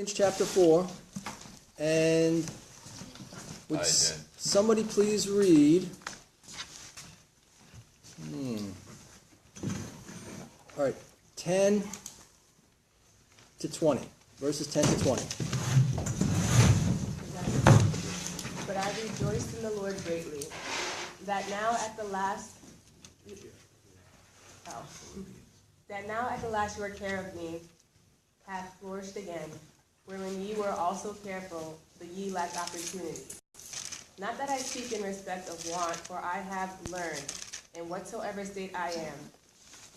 Chapter 4, and would somebody please read? All right, 10 to 20, verses 10 to 20. But I rejoiced in the Lord greatly, that now at the last your care of me hath flourished again, wherein ye were also careful, but ye lacked opportunity. Not that I speak in respect of want, for I have learned, in whatsoever state I am,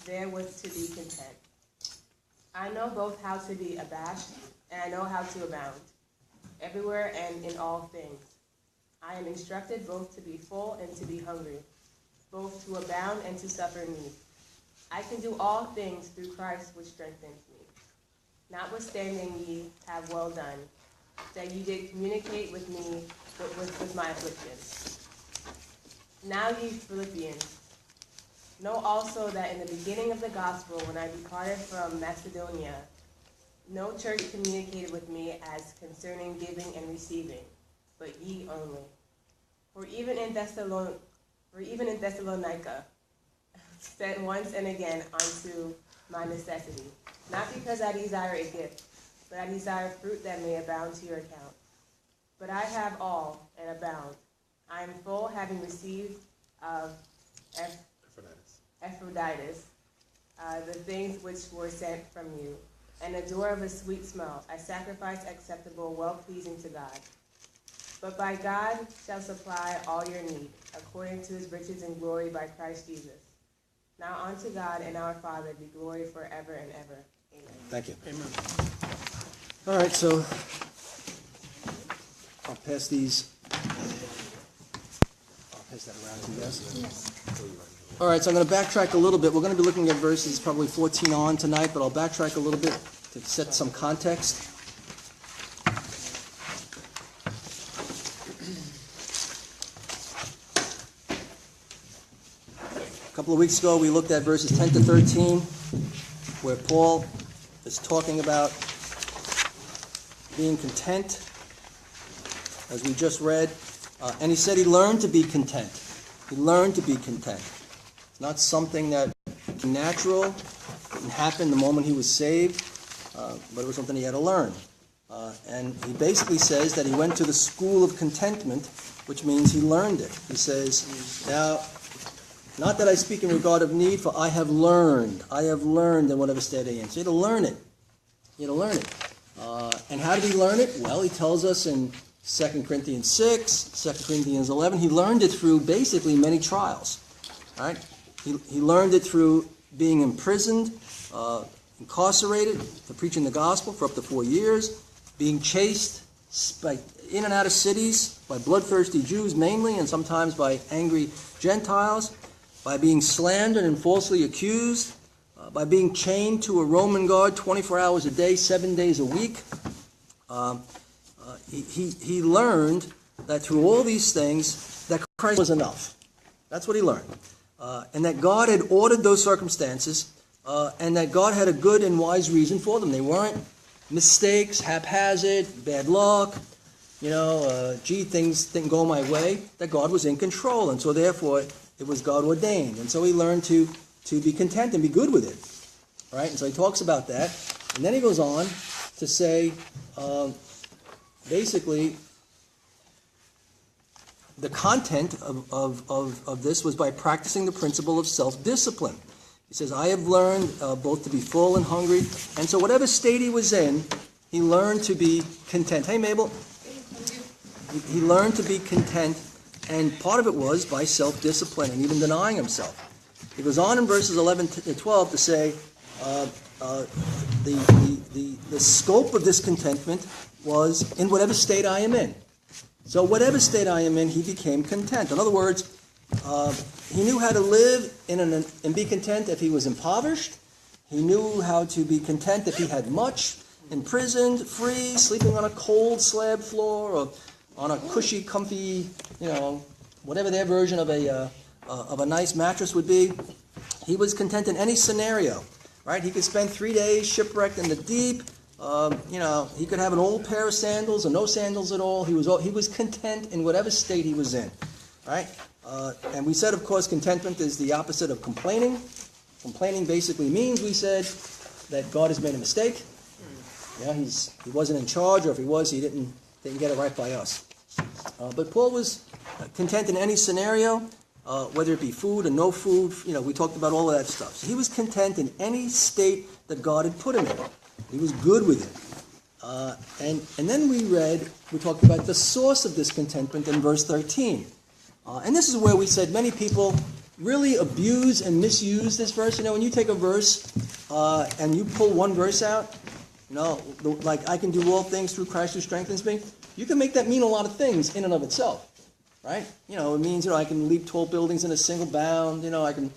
therewith to be content. I know both how to be abashed, and I know how to abound, everywhere and in all things. I am instructed both to be full and to be hungry, both to abound and to suffer need. I can do all things through Christ which strengthens me. Notwithstanding ye have well done, that ye did communicate with me with my afflictions. Now ye Philippians, know also that in the beginning of the gospel, when I departed from Macedonia, no church communicated with me as concerning giving and receiving, but ye only. For even in Thessalonica, sent once and again unto my necessity, not because I desire a gift, but I desire fruit that may abound to your account. But I have all and abound. I am full, having received of Epaphroditus the things which were sent from you, an odor of a sweet smell, a sacrifice acceptable, well-pleasing to God. But by God shall supply all your need, according to his riches and glory by Christ Jesus. Now unto God and our Father be glory forever and ever. Amen. Thank you. Amen. All right, so I'll pass that around to you guys. Yes. All right, so I'm going to backtrack a little bit. We're going to be looking at verses probably 14 on tonight, but I'll backtrack a little bit to set some context. A couple of weeks ago, we looked at verses 10 to 13, where Paul is talking about being content, as we just read. And he said he learned to be content. He learned to be content. It's not something that natural, didn't happen the moment he was saved, but it was something he had to learn. And he basically says that he went to the school of contentment, which means he learned it. He says, now, not that I speak in regard of need, for I have learned in whatever state I am. So you had to learn it. You had to learn it. And how did he learn it? Well, he tells us in 2 Corinthians 6, 2 Corinthians 11, he learned it through basically many trials. Right? He learned it through being imprisoned, incarcerated for preaching the gospel for up to 4 years, being chased in and out of cities by bloodthirsty Jews mainly, and sometimes by angry Gentiles, by being slandered and falsely accused, by being chained to a Roman guard 24 hours a day, 7 days a week. He learned that through all these things, that Christ was enough. That's what he learned. And that God had ordered those circumstances, and that God had a good and wise reason for them. They weren't mistakes, haphazard, bad luck, things didn't go my way. That God was in control, and so therefore it was God ordained. And so he learned to be content and be good with it. Right? And so he talks about that. And then he goes on to say, basically, the content of this was by practicing the principle of self-discipline. He says, I have learned both to be full and hungry. And so whatever state he was in, he learned to be content. Hey, Mabel. He learned to be content, and part of it was by self-discipline and even denying himself. He goes on in verses 11 to 12 to say the scope of this contentment was in whatever state I am in. So whatever state I am in, he became content. In other words, he knew how to live and be content if he was impoverished. He knew how to be content if he had much, imprisoned, free, sleeping on a cold slab floor or on a cushy, comfy, whatever their version of a nice mattress would be. He was content in any scenario, right? He could spend 3 days shipwrecked in the deep, He could have an old pair of sandals or no sandals at all. He was content in whatever state he was in, right? And we said, of course, contentment is the opposite of complaining. Complaining basically means, we said, that God has made a mistake. Yeah, he wasn't in charge, or if he was, he didn't get it right by us. But Paul was content in any scenario, whether it be food or no food. We talked about all of that stuff. So he was content in any state that God had put him in. He was good with it. And then we talked about the source of this contentment in verse 13. And this is where we said many people really abuse and misuse this verse. When you take a verse and you pull one verse out, like I can do all things through Christ who strengthens me, you can make that mean a lot of things in and of itself, right? It means, I can leap tall buildings in a single bound. I can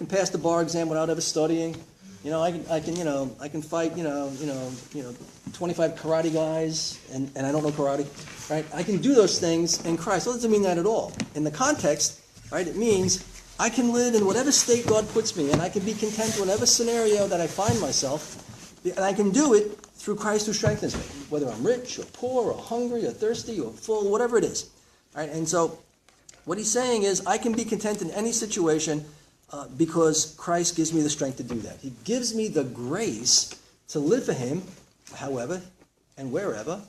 pass the bar exam without ever studying. I can fight, 25 karate guys, and I don't know karate, right? I can do those things in Christ. Well, it doesn't mean that at all. In the context, right, it means I can live in whatever state God puts me in. I can be content in whatever scenario that I find myself, and I can do it through Christ who strengthens me, whether I'm rich or poor or hungry or thirsty or full, whatever it is, right? And so what he's saying is I can be content in any situation because Christ gives me the strength to do that. He gives me the grace to live for him however and wherever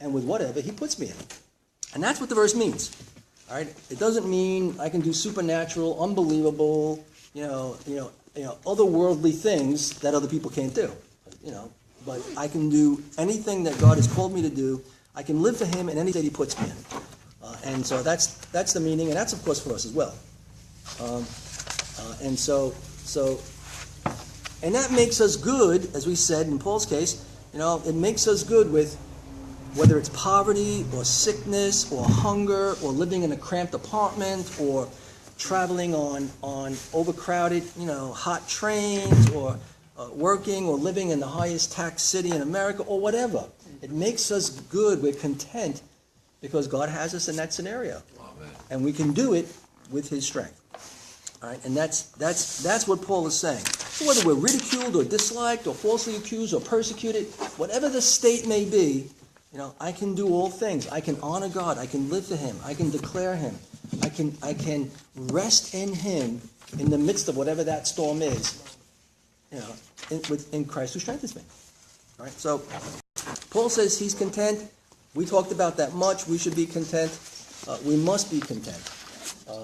and with whatever he puts me in. And that's what the verse means. All right? It doesn't mean I can do supernatural, unbelievable, otherworldly things that other people can't do. But I can do anything that God has called me to do. I can live for him in any state he puts me in. And so that's the meaning, and that's of course for us as well. And that makes us good, as we said in Paul's case. It makes us good with whether it's poverty or sickness or hunger or living in a cramped apartment or traveling on overcrowded, hot trains or working or living in the highest tax city in America or whatever. It makes us good. We're content because God has us in that scenario. Amen. And we can do it with his strength. All right, and that's what Paul is saying. So whether we're ridiculed or disliked or falsely accused or persecuted, whatever the state may be, I can do all things. I can honor God. I can live for him. I can declare him. I can rest in him in the midst of whatever that storm is. In Christ who strengthens me. All right. So Paul says he's content. We talked about that much. We should be content. We must be content.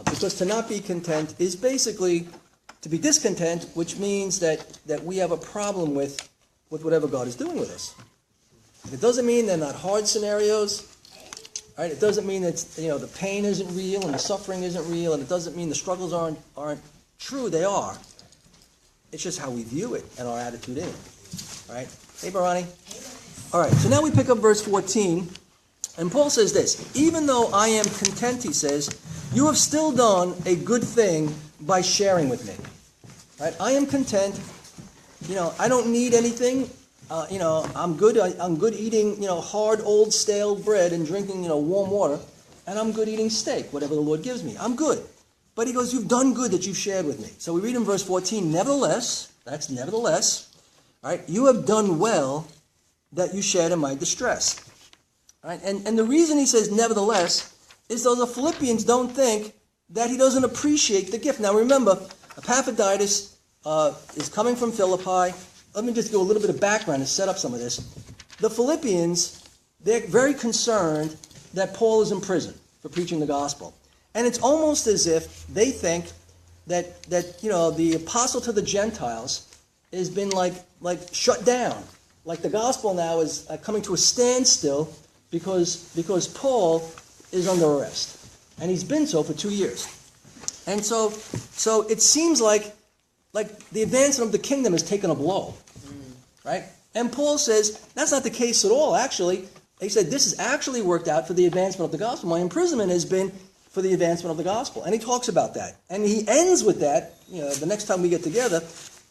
Because to not be content is basically to be discontent, which means that we have a problem with whatever God is doing with us. It doesn't mean they're not hard scenarios. Right? It doesn't mean that the pain isn't real and the suffering isn't real, and it doesn't mean the struggles aren't true. They are. It's just how we view it and our attitude in it. All right? Hey, Barani. All right, so now we pick up verse 14, and Paul says this: even though I am content, he says, you have still done a good thing by sharing with me. Right? I am content. I don't need anything. I'm good. I'm good eating, hard, old, stale bread and drinking, warm water, and I'm good eating steak, whatever the Lord gives me. I'm good. But he goes, you've done good that you've shared with me. So we read in verse 14, nevertheless, that's nevertheless, all right, you have done well that you shared in my distress. All right, and the reason he says nevertheless is so the Philippians don't think that he doesn't appreciate the gift. Now remember, Epaphroditus is coming from Philippi. Let me just do a little bit of background to set up some of this. The Philippians, they're very concerned that Paul is in prison for preaching the gospel. And it's almost as if they think that the apostle to the Gentiles has been like shut down. Like the gospel now is coming to a standstill because Paul is under arrest. And he's been so for 2 years. And so it seems like the advancement of the kingdom has taken a blow. Right? And Paul says that's not the case at all, actually. He said this has actually worked out for the advancement of the gospel. My imprisonment has been for the advancement of the gospel. And he talks about that. And he ends with that. The next time we get together,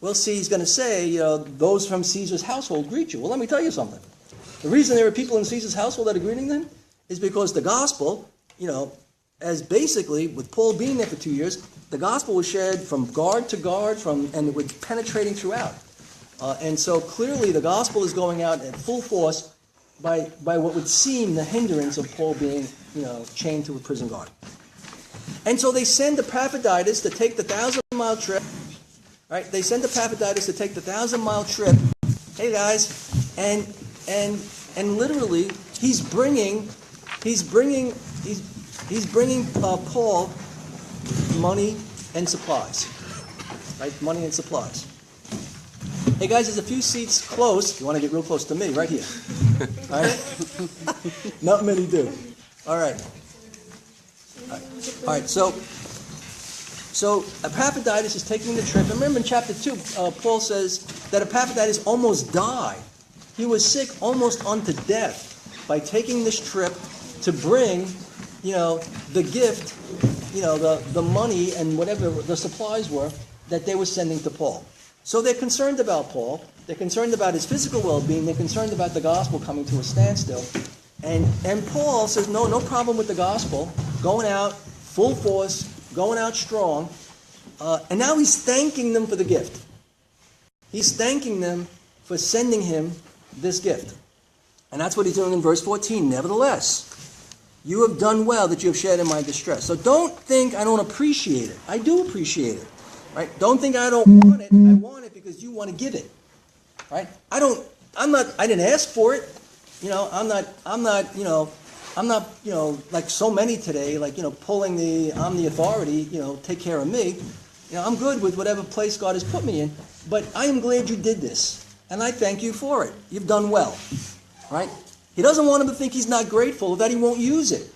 we'll see he's going to say, those from Caesar's household greet you. Well, let me tell you something. The reason there are people in Caesar's household that are greeting them is because the gospel, as basically, with Paul being there for 2 years, the gospel was shared from guard to guard, and it was penetrating throughout. And so clearly the gospel is going out at full force by what would seem the hindrance of Paul being, chained to a prison guard. And so they send Epaphroditus to take the 1,000-mile trip. Right? They send Epaphroditus to take the 1,000-mile trip. Hey guys, and literally he's bringing Paul money and supplies. Right? Money and supplies. Hey guys, there's a few seats close. You want to get real close to me, right here. All right? Not many do. All right. All right. So Epaphroditus is taking the trip. And remember in chapter 2, Paul says that Epaphroditus almost died. He was sick almost unto death by taking this trip to bring, the gift, the money and whatever the supplies were that they were sending to Paul. So they're concerned about Paul. They're concerned about his physical well-being. They're concerned about the gospel coming to a standstill. And Paul says, no problem with the gospel. Going out full force, going out strong. And now he's thanking them for the gift. He's thanking them for sending him this gift. And that's what he's doing in verse 14. Nevertheless, you have done well that you have shared in my distress. So don't think I don't appreciate it. I do appreciate it. Right? Don't think I don't want it. I want it because you want to give it. Right? I didn't ask for it. I'm not, like so many today, pulling I'm the authority, take care of me. I'm good with whatever place God has put me in, but I am glad you did this, and I thank you for it. You've done well. Right? He doesn't want him to think he's not grateful, that he won't use it.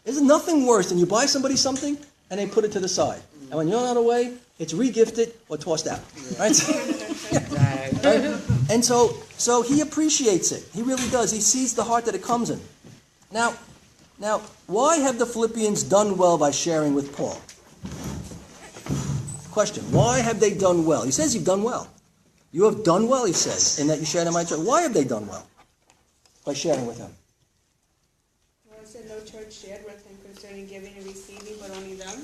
There's nothing worse than you buy somebody something, and they put it to the side. And when you're on the way, it's regifted or tossed out. Right? Right? And so he appreciates it. He really does. He sees the heart that it comes in. Now, why have the Philippians done well by sharing with Paul? Question. Why have they done well? He says you've done well. You have done well, he says, in that you shared in my church. Why have they done well by sharing with him? Well, it said no church shared with him concerning giving and receiving, but only them.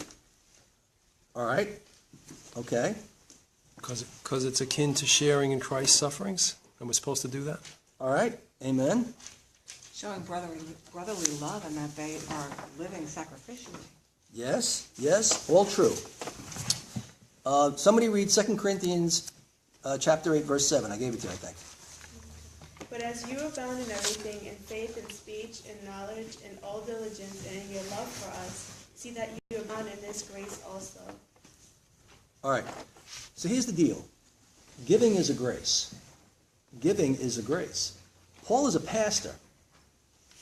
All right. Okay. Because it's akin to sharing in Christ's sufferings, and we're supposed to do that. All right. Amen. Showing brotherly love and that they are living sacrificially. Yes, all true. Somebody read 2 Corinthians chapter 8, verse 7. I gave it to you, I think. But as you abound in everything, in faith, in speech, in knowledge, in all diligence, and in your love for us, see that you abound in this grace also. All right. So here's the deal. Giving is a grace. Giving is a grace. Paul is a pastor.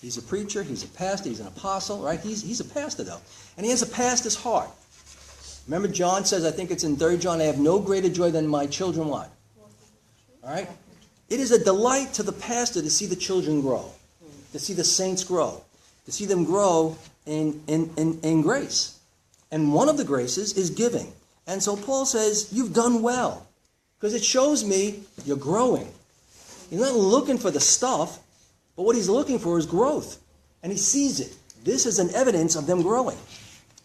He's a preacher. He's a pastor. He's an apostle, right? He's a pastor, though. And he has a pastor's heart. Remember John says, I think it's in 3 John, I have no greater joy than my children what? All right? It is a delight to the pastor to see the children grow, to see the saints grow, to see them grow in grace. And one of the graces is giving. And so Paul says, you've done well, because it shows me you're growing. He's not looking for the stuff, but what he's looking for is growth. And he sees it. This is an evidence of them growing.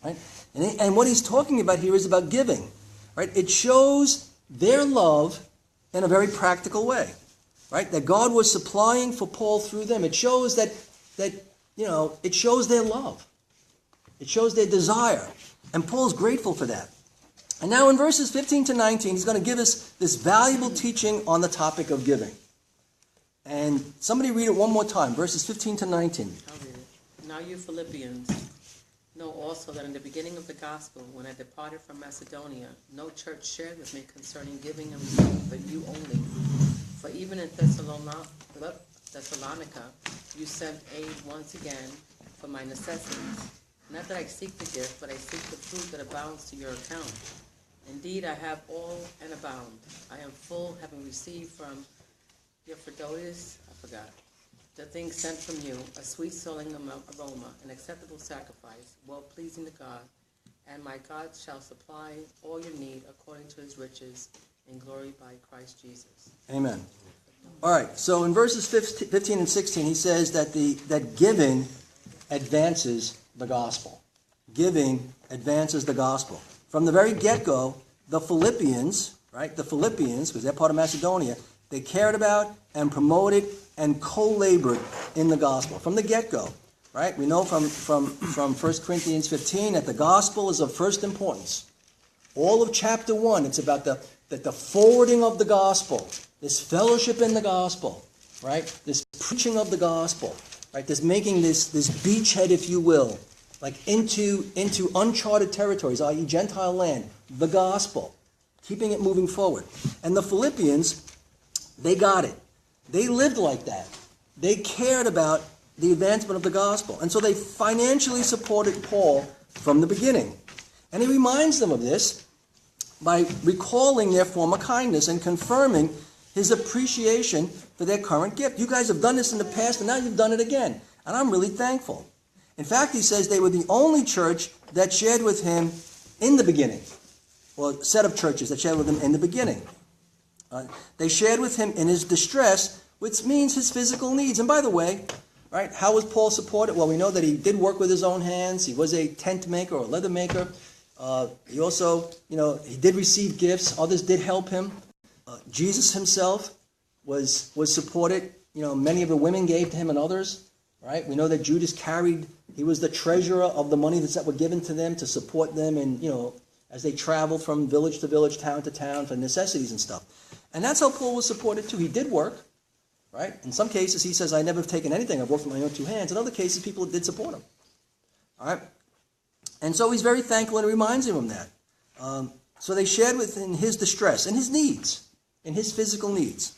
Right? And what he's talking about here is about giving. Right? It shows their love in a very practical way. Right? That God was supplying for Paul through them. It shows that it shows their love. It shows their desire. And Paul's grateful for that. And now in verses 15 to 19, he's going to give us this valuable teaching on the topic of giving. And somebody read it one more time, verses 15 to 19. I'll read it. Now you Philippians know also that in the beginning of the gospel, when I departed from Macedonia, no church shared with me concerning giving and receiving, but you only. For even in Thessalonica, you sent aid once again for my necessities. Not that I seek the gift, but I seek the fruit that abounds to your account. Indeed, I have all and abound. I am full, having received from Epaphroditus, the thing sent from you, a sweet-smelling aroma, an acceptable sacrifice, well-pleasing to God. And my God shall supply all your need according to his riches in glory by Christ Jesus. Amen. All right, so in verses 15 and 16, he says that giving advances the gospel. Giving advances the gospel. From the very get-go, the Philippians right? The Philippians, because they're part of Macedonia, they cared about and promoted and co-labored in the gospel from the get-go, right? We know from 1 Corinthians 15 that the gospel is of first importance. All of chapter 1, it's about the forwarding of the gospel, this fellowship in the gospel, right? This preaching of the gospel, right? This making this beachhead, if you will, like into uncharted territories, i.e. Gentile land, the gospel, keeping it moving forward. And the Philippians, they got it. They lived like that. They cared about the advancement of the gospel. And so they financially supported Paul from the beginning. And he reminds them of this by recalling their former kindness and confirming his appreciation for their current gift. You guys have done this in the past, and now you've done it again. And I'm really thankful. In fact, he says they were the only church that shared with him in the beginning. Well, a set of churches that shared with him in the beginning. They shared with him in his distress, which means his physical needs. And by the way, right, how was Paul supported? Well, we know that he did work with his own hands. He was a tent maker or a leather maker. He also, he did receive gifts. Others did help him. Jesus himself was supported. Many of the women gave to him and others. Right? We know that Judas he was the treasurer of the money that were given to them to support them and, as they traveled from village to village, town to town for necessities and stuff. And that's how Paul was supported too. He did work, right? In some cases, he says, I never have taken anything. I've worked with my own two hands. In other cases, people did support him. All right? And so he's very thankful, and it reminds him of that. So they shared within his distress and his needs, and his physical needs.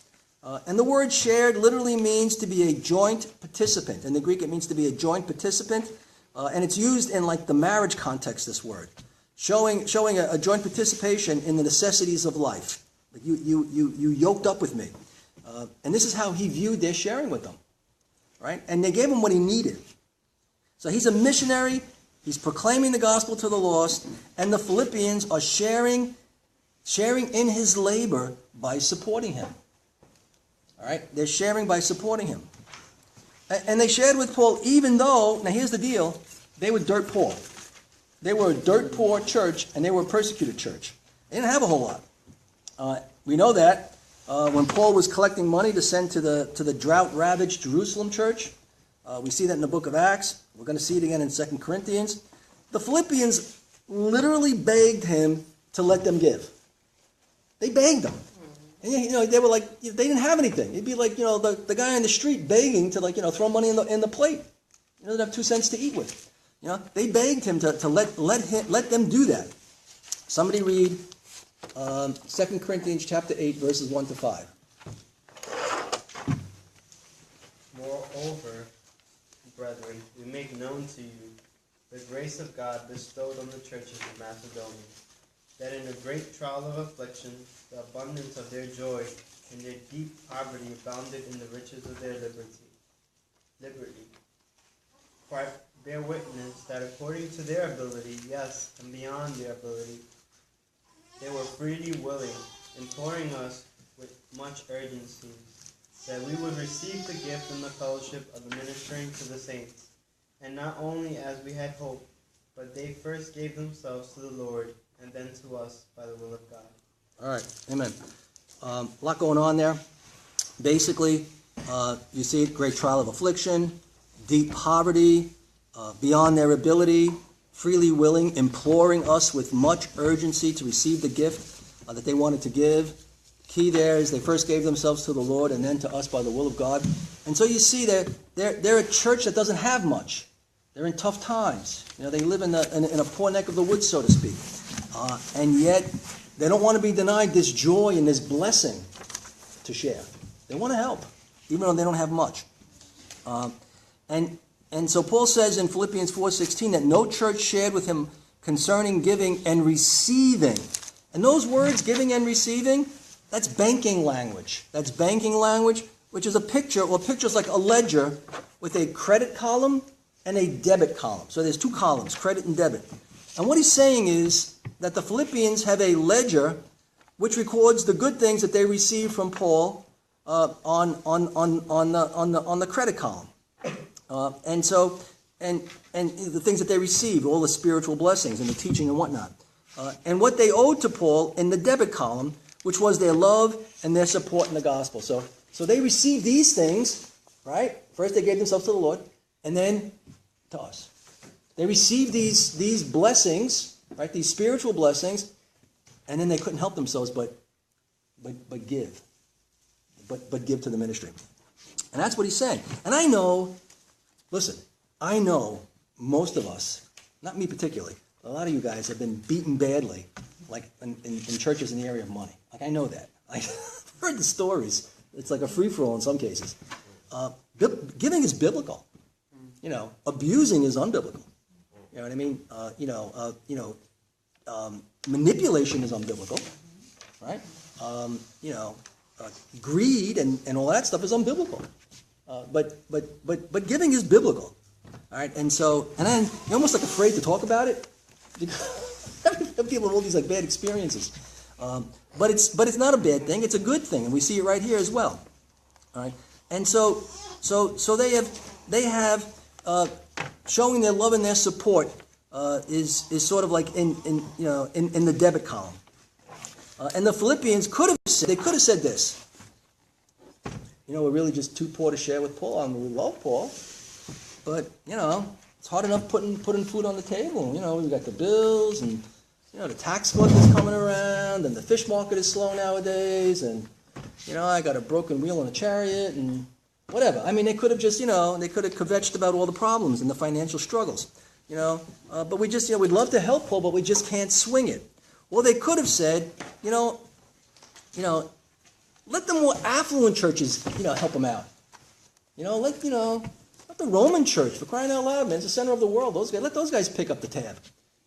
And the word shared literally means to be a joint participant. In the Greek, it means to be a joint participant. And it's used in like the marriage context, this word. Showing a joint participation in the necessities of life. Like you yoked up with me. And this is how he viewed their sharing with them. Right? And they gave him what he needed. So he's a missionary. He's proclaiming the gospel to the lost. And the Philippians are sharing in his labor by supporting him. All right? They're sharing by supporting him. And they shared with Paul even though, now here's the deal, they were dirt poor. They were a dirt poor church, and they were a persecuted church. They didn't have a whole lot. We know that when Paul was collecting money to send to the drought-ravaged Jerusalem church. We see that in the book of Acts. We're going to see it again in 2 Corinthians. The Philippians literally begged him to let them give. They begged him. And they were like, they didn't have anything. It'd be like, the guy on the street begging to throw money in the plate. He doesn't have 2 cents to eat with. They begged him to let them do that. Somebody read 2 Corinthians chapter 8, verses 1 to 5. Moreover, brethren, we make known to you the grace of God bestowed on the churches of Macedonia, that in a great trial of affliction, the abundance of their joy and their deep poverty abounded in the riches of their liberty. For I bear witness that according to their ability, yes, and beyond their ability, they were freely willing, imploring us with much urgency, that we would receive the gift and the fellowship of the ministering to the saints, and not only as we had hoped, but they first gave themselves to the Lord, and then to us by the will of God. All right, amen. A lot going on there. Basically, you see it, great trial of affliction, deep poverty, beyond their ability, freely willing, imploring us with much urgency to receive the gift that they wanted to give. Key there is they first gave themselves to the Lord and then to us by the will of God. And so you see they're a church that doesn't have much. They're in tough times. They live in a poor neck of the woods, so to speak. And yet they don't want to be denied this joy and this blessing to share. They want to help, even though they don't have much. And so Paul says in Philippians 4:16 that no church shared with him concerning giving and receiving. And those words, giving and receiving, that's banking language. That's banking language, which is a picture. Well, a picture is like a ledger with a credit column and a debit column. So there's 2 columns, credit and debit. And what he's saying is that the Philippians have a ledger which records the good things that they receive from Paul on the credit column. And the things that they received, all the spiritual blessings and the teaching and whatnot. And what they owed to Paul in the debit column which was their love and their support in the gospel. So they received these things, right? First they gave themselves to the Lord, and then to us. They received these blessings, right? These spiritual blessings, and then they couldn't help themselves but give. But give to the ministry. And that's what he's saying. And I know, listen, I know most of us, not me particularly, a lot of you guys have been beaten badly, like in churches in the area of money. Like, I know that. I've heard the stories. It's like a free-for-all in some cases. Giving is biblical. Abusing is unbiblical. You know what I mean? Manipulation is unbiblical, right? Greed and all that stuff is unbiblical. But giving is biblical. All right, and then you're almost like afraid to talk about it because people have all these like bad experiences. But it's not a bad thing. It's a good thing, and we see it right here as well. All right, and so they have showing their love and their support is sort of like in the debit column. And the Philippians could have said this. We're really just too poor to share with Paul. I mean, we love Paul, but it's hard enough putting food on the table. We've got the bills, and the tax collector is coming around, and the fish market is slow nowadays, and I got a broken wheel in a chariot, and whatever. I mean, they could have just they could have kvetched about all the problems and the financial struggles. But we just we'd love to help Paul, but we just can't swing it. Well, they could have said, let the more affluent churches, help them out. Let the Roman church, for crying out loud, man, it's the center of the world. Let those guys pick up the tab.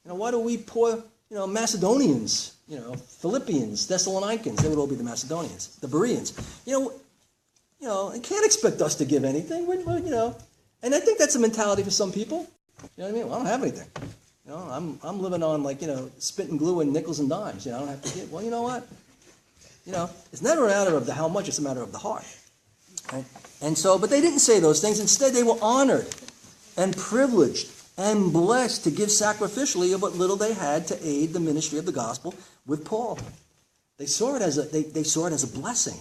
Why do we poor, Macedonians, Philippians, Thessalonians, they would all be the Macedonians, the Bereans. They can't expect us to give anything. And I think that's a mentality for some people. You know what I mean? Well, I don't have anything. I'm living on spit and glue and nickels and dimes. I don't have to give. Well, you know what? It's never a matter of the how much, it's a matter of the heart. Right? But they didn't say those things. Instead, they were honored and privileged and blessed to give sacrificially of what little they had to aid the ministry of the gospel with Paul. They saw it as a blessing.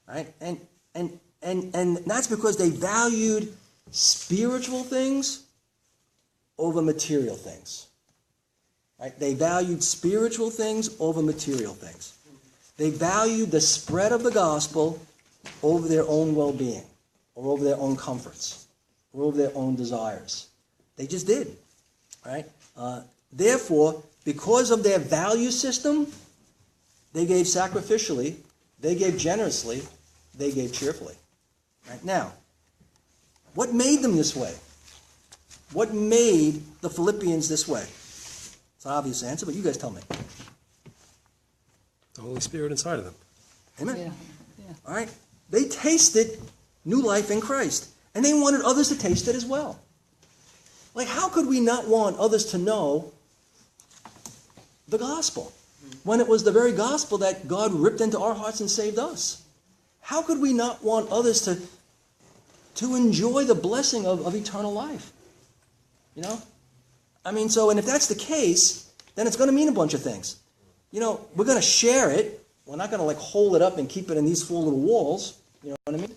Right? And that's because they valued spiritual things over material things. Right? They valued spiritual things over material things. They valued the spread of the gospel over their own well-being, or over their own comforts, or over their own desires. They just did. Right? Therefore, because of their value system, they gave sacrificially, they gave generously, they gave cheerfully. Right? Now, what made them this way? What made the Philippians this way? It's an obvious answer, but you guys tell me. The Holy Spirit inside of them. Amen? Yeah. All right? They tasted new life in Christ, and they wanted others to taste it as well. Like, how could we not want others to know the gospel when it was the very gospel that God ripped into our hearts and saved us? How could we not want others to enjoy the blessing of eternal life? I mean, and if that's the case, then it's going to mean a bunch of things. We're going to share it. We're not going to hold it up and keep it in these four little walls. You know what I mean?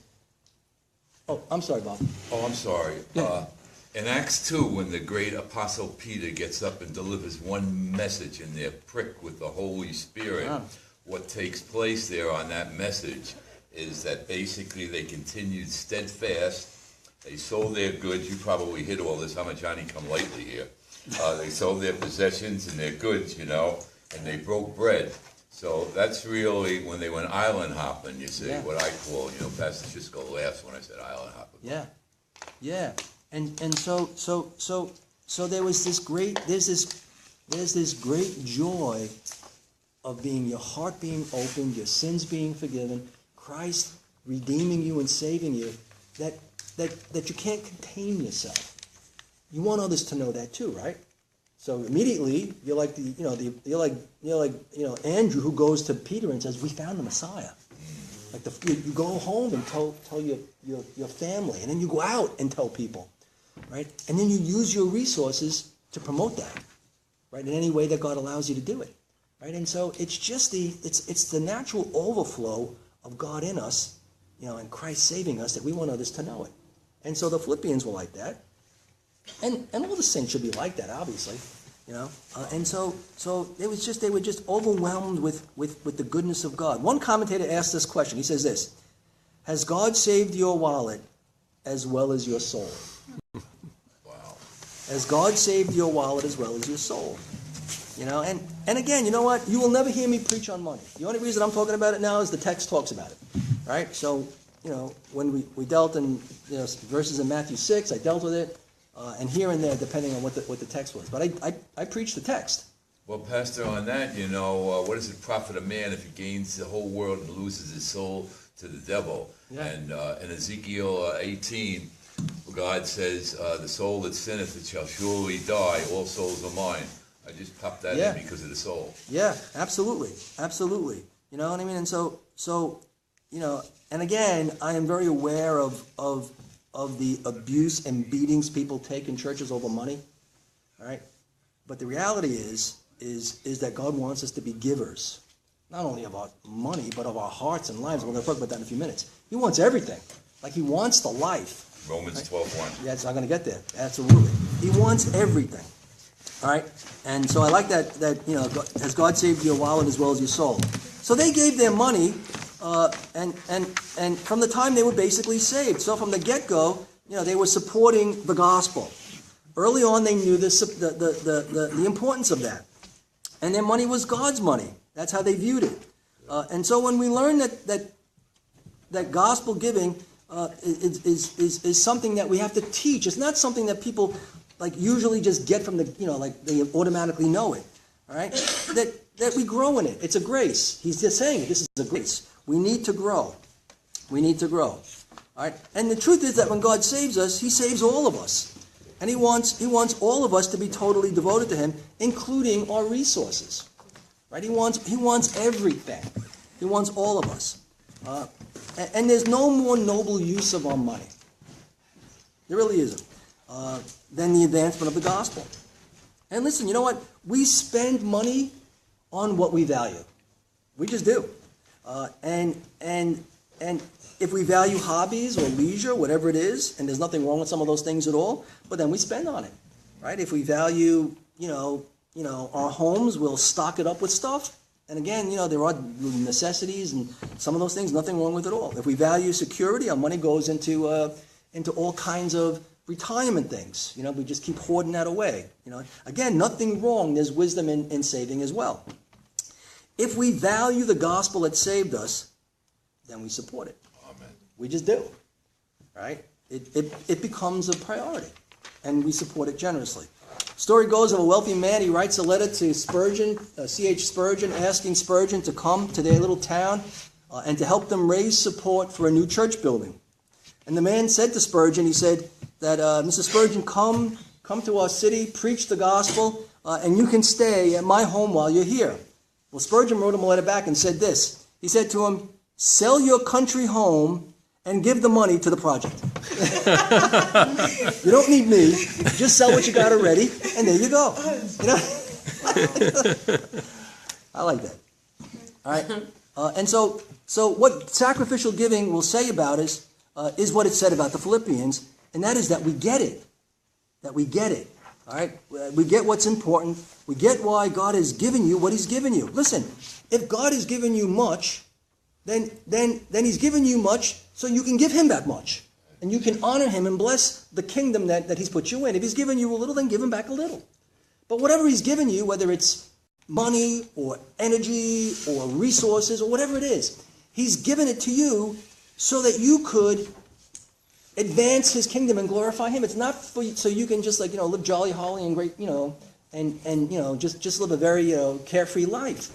Oh, I'm sorry, Bob. Oh, I'm sorry. Yeah. In Acts 2, when the great apostle Peter gets up and delivers one message and they're pricked with the Holy Spirit, what takes place there on that message is that basically they continued steadfast. They sold their goods. You probably hit all this. I'm a Johnny-come-lately here. They sold their possessions and their goods, and they broke bread. So that's really when they went island hopping, you see, what I call, Pastor Chisco laughs when I said island hopping. Yeah. And so there was this great joy of your heart being opened, your sins being forgiven, Christ redeeming you and saving you, that you can't contain yourself. You want others to know that too, right? So immediately you're like Andrew, who goes to Peter and says, "We found the Messiah." Like you go home and tell your family, and then you go out and tell people, right? And then you use your resources to promote that, right? In any way that God allows you to do it, right? And so it's just it's the natural overflow of God in us, and Christ saving us, that we want others to know it. And so the Philippians were like that, and all the saints should be like that, obviously, and so it was just, they were just overwhelmed with the goodness of God. One commentator asked this question. He says this: has God saved your wallet as well as your soul? Wow. Has God saved your wallet as well as your soul? And again, you know what? You will never hear me preach on money. The only reason I'm talking about it now is the text talks about it, right? So, when we dealt in verses in Matthew 6, I dealt with it, and here and there, depending on what the text was. But I preached the text. Well, Pastor, on that, what does it profit a man if he gains the whole world and loses his soul to the devil? Yeah. And in Ezekiel 18, God says, the soul that sinneth, it shall surely die. All souls are mine. I just popped that in because of the soul. Yeah, absolutely. Absolutely. You know what I mean? And so and again, I am very aware of the abuse and beatings people take in churches over money. All right? But the reality is that God wants us to be givers, not only of our money, but of our hearts and lives. We're going to talk about that in a few minutes. He wants everything. Like, he wants the life. Romans 12:1. Yes, I'm going to get there. Absolutely. He wants everything. All right? And so I like that has God saved your wallet as well as your soul? So they gave their money, and from the time they were basically saved. So from the get-go, they were supporting the gospel. Early on, they knew the importance of that. And their money was God's money. That's how they viewed it. And so when we learn that gospel giving is something that we have to teach, it's not something that people usually just get from they automatically know it. All right? That we grow in it. It's a grace. He's just saying it. This is a grace. We need to grow. We need to grow. All right? And the truth is that when God saves us, he saves all of us. And he wants all of us to be totally devoted to him, including our resources. Right? He wants everything. He wants all of us. And there's no more noble use of our money. There really isn't. Than the advancement of the gospel. And listen, you know what? We spend money on what we value. We just do. And if we value hobbies or leisure, whatever it is, and there's nothing wrong with some of those things at all, but then we spend on it, right? If we value, our homes, we'll stock it up with stuff. And again, there are necessities and some of those things, nothing wrong with it all. If we value security, our money goes into all kinds of retirement things. We just keep hoarding that away. Again, nothing wrong. There's wisdom in saving as well. If we value the gospel that saved us, then we support it. Amen. We just do. Right? It becomes a priority, and we support it generously. Story goes of a wealthy man. He writes a letter to Spurgeon, C.H. Spurgeon, asking Spurgeon to come to their little town and to help them raise support for a new church building. And the man said to Spurgeon, he said that, Mr. Spurgeon, come to our city, preach the gospel, and you can stay at my home while you're here. Well, Spurgeon wrote him a letter back and said this. He said to him, sell your country home and give the money to the project. You don't need me. Just sell what you got already, and there you go. I like that. All right. And so what sacrificial giving will say about us is what it said about the Philippians, and that is that we get it. That we get it. All right? We get what's important. We get why God has given you what he's given you. Listen, if God has given you much, then he's given you much so you can give him that much. And you can honor him and bless the kingdom that he's put you in. If he's given you a little, then give him back a little. But whatever he's given you, whether it's money or energy or resources or whatever it is, he's given it to you so that you could advance his kingdom and glorify him. It's not so you can just live jolly, holly, and great, and just live a very carefree life.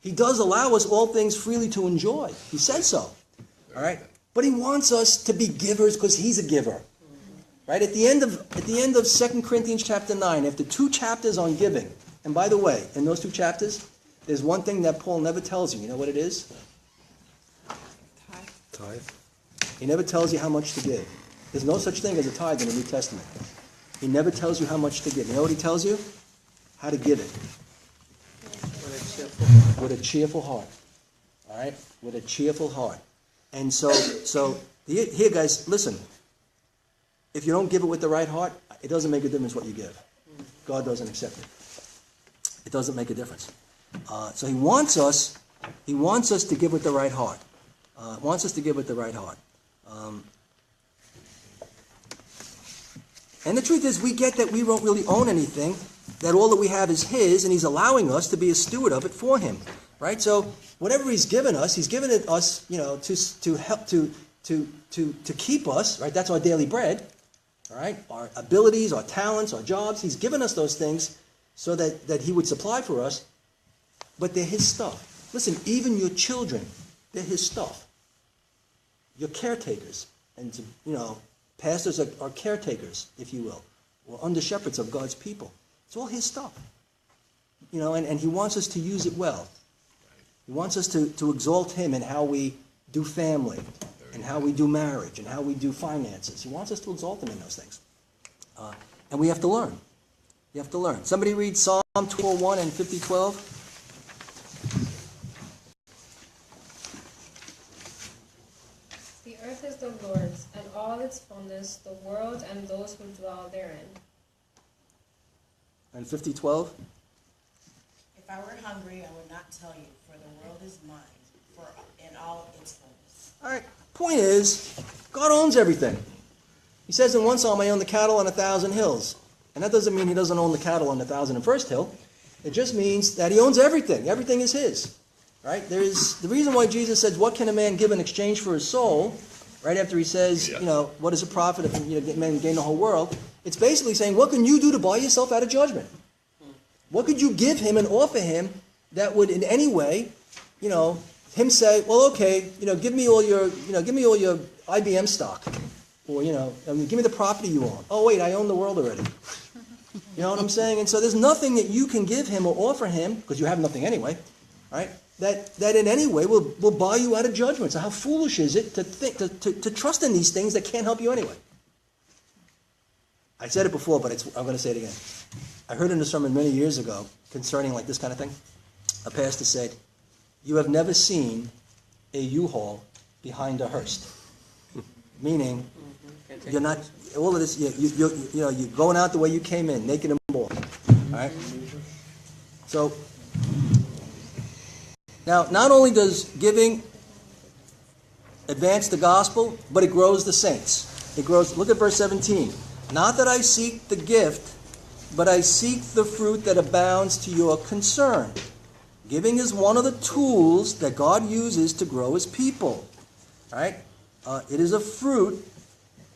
He does allow us all things freely to enjoy. He said so. All right, but he wants us to be givers because he's a giver. Right at the end of 2 Corinthians chapter 9, after 2 chapters on giving, and by the way, in those 2 chapters, there's one thing that Paul never tells you. You know what it is? Tithe. He never tells you how much to give. There's no such thing as a tithe in the New Testament. He never tells you how much to give. You know what he tells you? How to give it. With a cheerful heart. All right? With a cheerful heart. And so here, guys, listen. If you don't give it with the right heart, it doesn't make a difference what you give. God doesn't accept it. It doesn't make a difference. So he wants us to give with the right heart. Wants us to give with the right heart. And the truth is, we get that we don't really own anything, that all that we have is his, and he's allowing us to be a steward of it for him. Right? So whatever he's given us it us, to help to keep us, right? That's our daily bread. All right? Our abilities, our talents, our jobs, he's given us those things so that he would supply for us, but they're his stuff. Listen, even your children, they're his stuff. Your caretakers, and pastors are caretakers, if you will, or under shepherds of God's people. It's all his stuff. And he wants us to use it well. He wants us to exalt him in how we do family, and how we do marriage, and how we do finances. He wants us to exalt him in those things. And we have to learn. You have to learn. Somebody read Psalm 201 and 50:12. The earth is the Lord's, and all its fullness, the world and those who dwell therein. And 50:12. If I were hungry, I would not tell you, for the world is mine, in all its fullness. All right. Point is, God owns everything. He says in one psalm, I own the cattle on 1,000 hills. And that doesn't mean he doesn't own the cattle on the 1,001st hill. It just means that he owns everything. Everything is his. Right? There's the reason why Jesus says, what can a man give in exchange for his soul? Right after he says, what is a profit if man gain the whole world? It's basically saying, what can you do to buy yourself out of judgment? What could you give him and offer him that would in any way, him say, well, okay, give me all your IBM stock, or give me the property you own. Oh wait, I own the world already. You know what I'm saying? And so there's nothing that you can give him or offer him, because you have nothing anyway, right? That in any way will buy you out of judgment. So how foolish is it to think to trust in these things that can't help you anyway? I said it before, but I'm going to say it again. I heard in a sermon many years ago concerning like this kind of thing. A pastor said, "You have never seen a U-Haul behind a hearse," meaning you're not all of this. You're going out the way you came in, naked and bald. All right. So now, not only does giving advance the gospel, but it grows the saints. It grows. Look at verse 17. Not that I seek the gift, but I seek the fruit that abounds to your concern. Giving is one of the tools that God uses to grow his people. Right? It is a fruit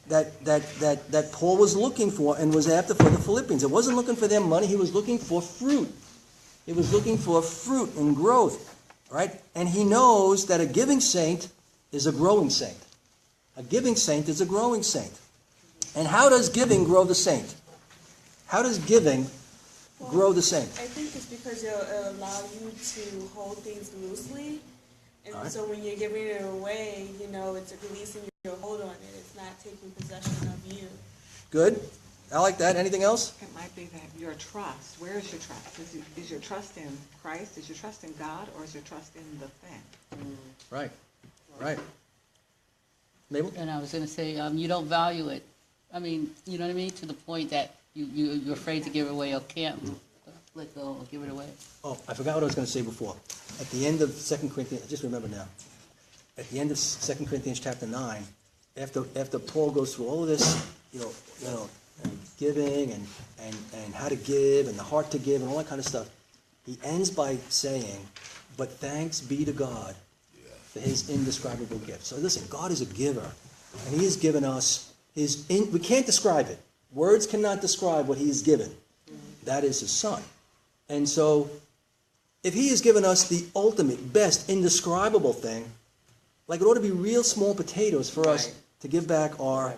that Paul was looking for and was after for the Philippians. It wasn't looking for their money. He was looking for fruit. He was looking for fruit and growth. Right? And he knows that a giving saint is a growing saint. A giving saint is a growing saint. And how does giving grow the saint? How does giving grow the saint? I think it's because it'll allow you to hold things loosely. And All right. so when you're giving it away, it's releasing your hold on it. It's not taking possession of you. Good. I like that. Anything else? It might be that your trust. Where is your trust? Is your trust in Christ? Is your trust in God? Or is your trust in the thing? Right. Right. Mabel? And I was going to say, you don't value it. I mean, you know what I mean? To the point that you're afraid to give it away or can't let go or give it away. Oh, I forgot what I was going to say before. At the end of 2 Corinthians, I just remember now. At the end of 2 Corinthians chapter 9, after Paul goes through all of this, and giving and how to give and the heart to give and all that kind of stuff, he ends by saying, but thanks be to God for his indescribable gift. So listen, God is a giver, and he has given us we can't describe it. Words cannot describe what he has given. That is his son. And so if he has given us the ultimate, best, indescribable thing, like it ought to be real small potatoes for us to give back our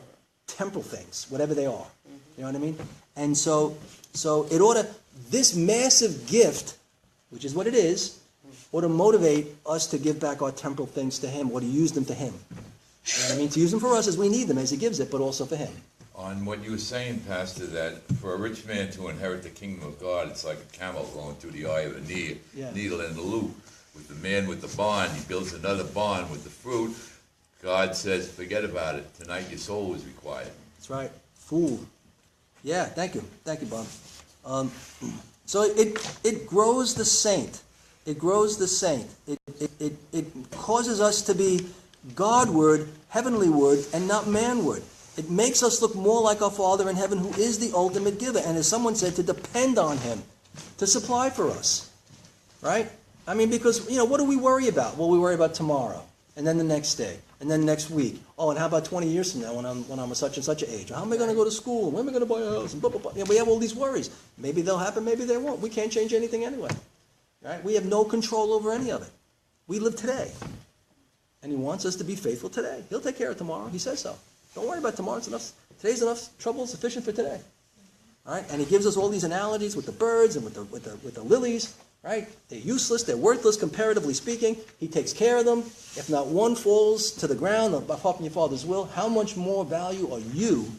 temporal things, whatever they are. You know what I mean? And so it ought to, this massive gift, which is what it is, ought to motivate us to give back our temporal things to him, or to use them to him. You know what I mean? To use them for us as we need them, as he gives it, but also for him. On what you were saying, Pastor, that for a rich man to inherit the kingdom of God, it's like a camel going through the eye of a needle in the loop. With the man with the bond, he builds another bond with the fruit. God says, forget about it. Tonight your soul is required. That's right. Fool. Yeah, thank you. Thank you, Bob. So it grows the saint. It grows the saint. It causes us to be Godward, heavenlyward, and not manward. It makes us look more like our Father in heaven, who is the ultimate giver. And as someone said, to depend on him to supply for us. Right? I mean, because, what do we worry about? Well, we worry about tomorrow, and then the next day, and then next week. Oh, and how about 20 years from now when I'm such and such an age? How am I going to go to school? When am I going to buy a house? And blah, blah, blah. We have all these worries. Maybe they'll happen, maybe they won't. We can't change anything anyway. Right? We have no control over any of it. We live today. And he wants us to be faithful today. He'll take care of tomorrow. He says so. Don't worry about tomorrow. Today's enough trouble sufficient for today. All right? And he gives us all these analogies with the birds and with the lilies. Right? They're useless. They're worthless, comparatively speaking. He takes care of them. If not one falls to the ground apart from your Father's will, how much more value are you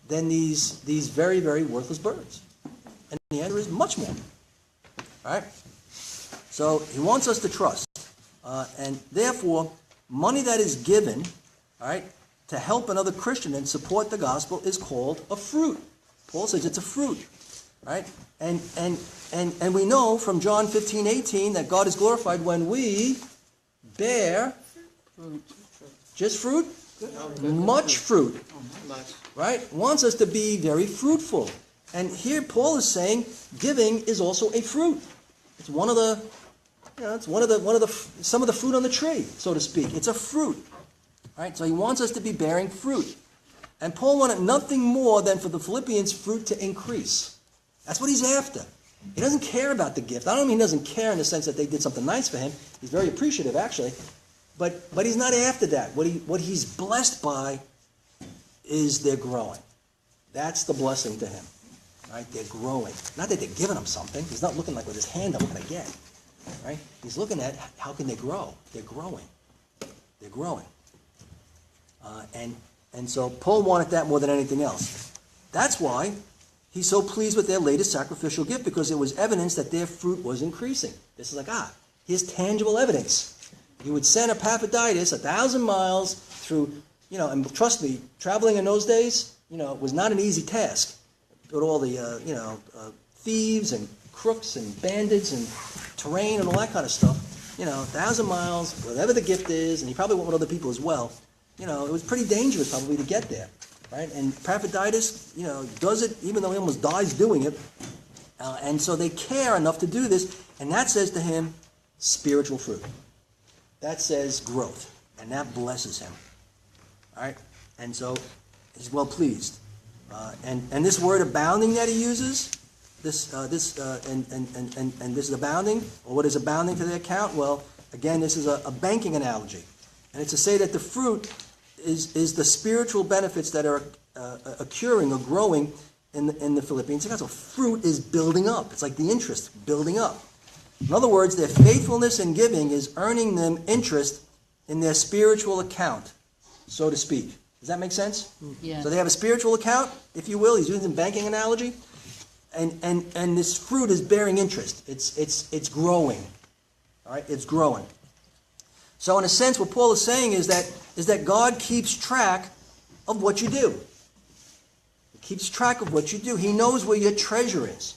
than these very, very worthless birds? And the answer is much more. All right? So he wants us to trust. And therefore, money that is given, all right, to help another Christian and support the gospel is called a fruit. Paul says it's a fruit. Right? And we know from John 15:18 that God is glorified when we bear just fruit? Much fruit. Right? Wants us to be very fruitful. And here Paul is saying giving is also a fruit. It's one of the some of the fruit on the tree, so to speak. It's a fruit. Right? So he wants us to be bearing fruit. And Paul wanted nothing more than for the Philippians' fruit to increase. That's what he's after. He doesn't care about the gift. I don't mean he doesn't care in the sense that they did something nice for him. He's very appreciative, actually. But he's not after that. What he's blessed by is they're growing. That's the blessing to him. Right? They're growing. Not that they're giving him something. He's not looking like with his hand, what can I get? Right? He's looking at how can they grow. They're growing. They're growing. And so Paul wanted that more than anything else. That's why he's so pleased with their latest sacrificial gift, because it was evidence that their fruit was increasing. This is like, here's tangible evidence. You would send Epaphroditus 1,000 miles through, and trust me, traveling in those days, was not an easy task. With all the, thieves and crooks and bandits and terrain and all that kind of stuff. 1,000 miles, whatever the gift is, and he probably went with other people as well. It was pretty dangerous probably to get there. Right? And Epaphroditus, does it even though he almost dies doing it. And so they care enough to do this. And that says to him, spiritual fruit. That says growth. And that blesses him. All right? And so he's well pleased. And this word abounding that he uses, this abounding, or what is abounding to the account? Well, again, this is a banking analogy. And it's to say that the fruit is the spiritual benefits that are accruing or growing in the Philippians. So fruit is building up. It's like the interest building up. In other words, their faithfulness in giving is earning them interest in their spiritual account, so to speak. Does that make sense? Yeah. So they have a spiritual account, if you will. He's using a banking analogy. And this fruit is bearing interest. It's growing. All right? It's growing. So in a sense, what Paul is saying is that God keeps track of what you do. He keeps track of what you do. He knows where your treasure is.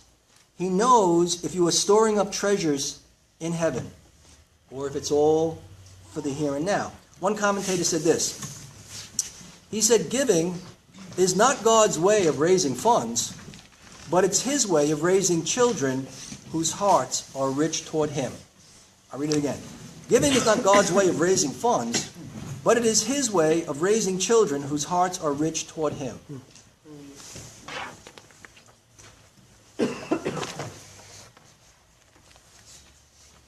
He knows if you are storing up treasures in heaven, or if it's all for the here and now. One commentator said this. He said, giving is not God's way of raising funds, but it's his way of raising children whose hearts are rich toward him. I'll read it again. Giving is not God's way of raising funds, but it is his way of raising children whose hearts are rich toward him.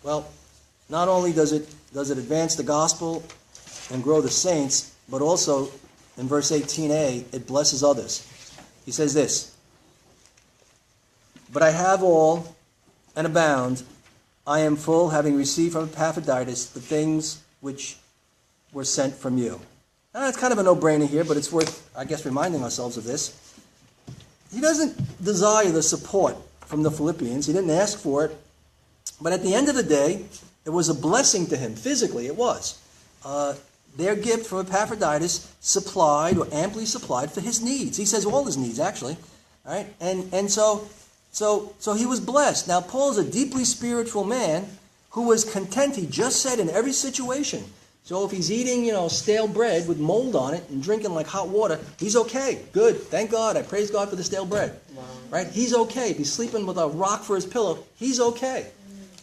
Well, not only does it advance the gospel and grow the saints, but also in verse 18a, it blesses others. He says this, "But I have all and abound. I am full, having received from Epaphroditus the things which were sent from you." It's kind of a no-brainer here, but it's worth, I guess, reminding ourselves of this. He doesn't desire the support from the Philippians. He didn't ask for it. But at the end of the day, it was a blessing to him. Physically, it was. Their gift from Epaphroditus supplied, or amply supplied, for his needs. He says all his needs, actually. All right? And so he was blessed. Now, Paul is a deeply spiritual man who was content, he just said, in every situation. So if he's eating, stale bread with mold on it and drinking like hot water, he's okay. Good. Thank God. I praise God for the stale bread. Wow. Right? He's okay. If he's sleeping with a rock for his pillow, he's okay.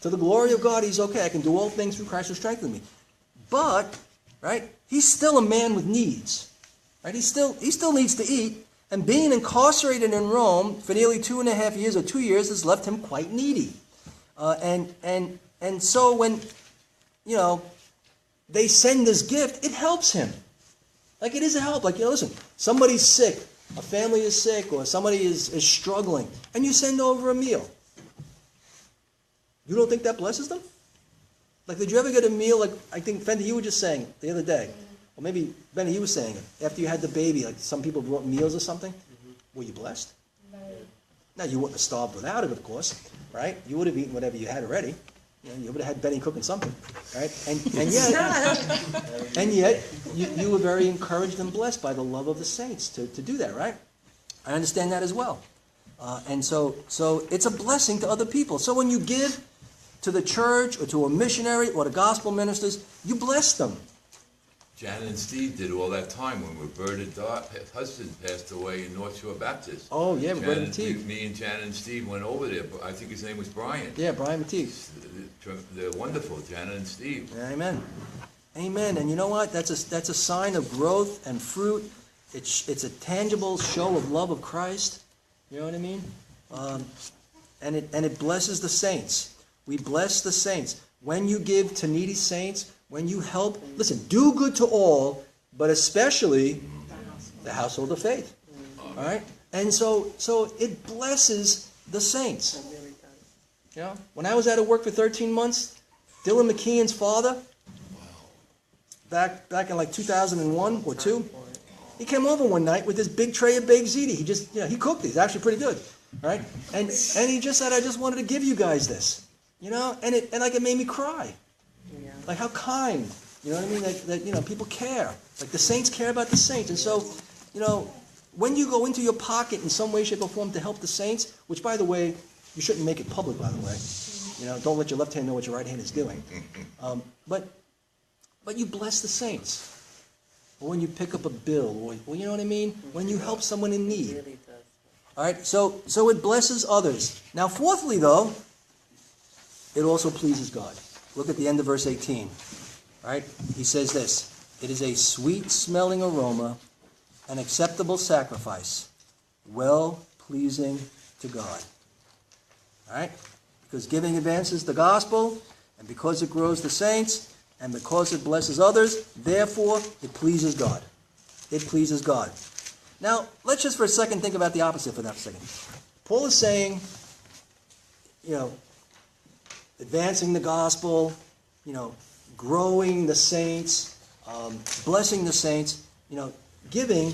To the glory of God, he's okay. I can do all things through Christ who strengthens me. But, right, he's still a man with needs. Right? He still needs to eat. And being incarcerated in Rome for nearly 2.5 years or 2 years has left him quite needy. And so when, they send this gift, it helps him. Like, it is a help. Like, listen, somebody's sick, a family is sick, or somebody is struggling, and you send over a meal. You don't think that blesses them? Like, did you ever get a meal, like, I think, Fendi, you were just saying it the other day, or maybe, Benny, you were saying it, after you had the baby, like, some people brought meals or something. Were you blessed? No. Now, you wouldn't have starved without it, of course, right? You would have eaten whatever you had already. You would have had Benny cooking something, right? And yet, you were very encouraged and blessed by the love of the saints to do that, right? I understand that as well. And so it's a blessing to other people. So when you give to the church or to a missionary or to gospel ministers, you bless them. Janet and Steve did all that time when Roberta's husband passed away in North Shore Baptist. Oh, yeah, Roberta Teague. Me and Janet and Steve went over there. I think his name was Brian. Yeah, Brian Teague. They're wonderful, Janet and Steve. Amen. Amen. And you know what? That's a sign of growth and fruit. It's a tangible show of love of Christ. You know what I mean? And it blesses the saints. We bless the saints. When you give to needy saints, when you help, listen, do good to all, but especially the household of faith. All right? And so it blesses the saints. When I was out of work for 13 months, Dylan McKeon's father, back in like 2001 or 2, he came over one night with this big tray of baked ziti. He just, he cooked these, actually pretty good, right? And he just said, I just wanted to give you guys this, and it made me cry. Yeah. Like, how kind, you know what I mean? That people care. Like, the saints care about the saints. And so, when you go into your pocket in some way, shape, or form to help the saints, which, by the way, you shouldn't make it public, by the way. Don't let your left hand know what your right hand is doing. But you bless the saints. Or when you pick up a bill, or you know what I mean? When you help someone in need. It really does. All right, so it blesses others. Now, fourthly, though, it also pleases God. Look at the end of verse 18. All right, he says this: it is a sweet-smelling aroma, an acceptable sacrifice, well-pleasing to God. All right? Because giving advances the gospel, and because it grows the saints, and because it blesses others, therefore, it pleases God. It pleases God. Now, let's just for a second think about the opposite for that second. Paul is saying, advancing the gospel, growing the saints, blessing the saints, giving,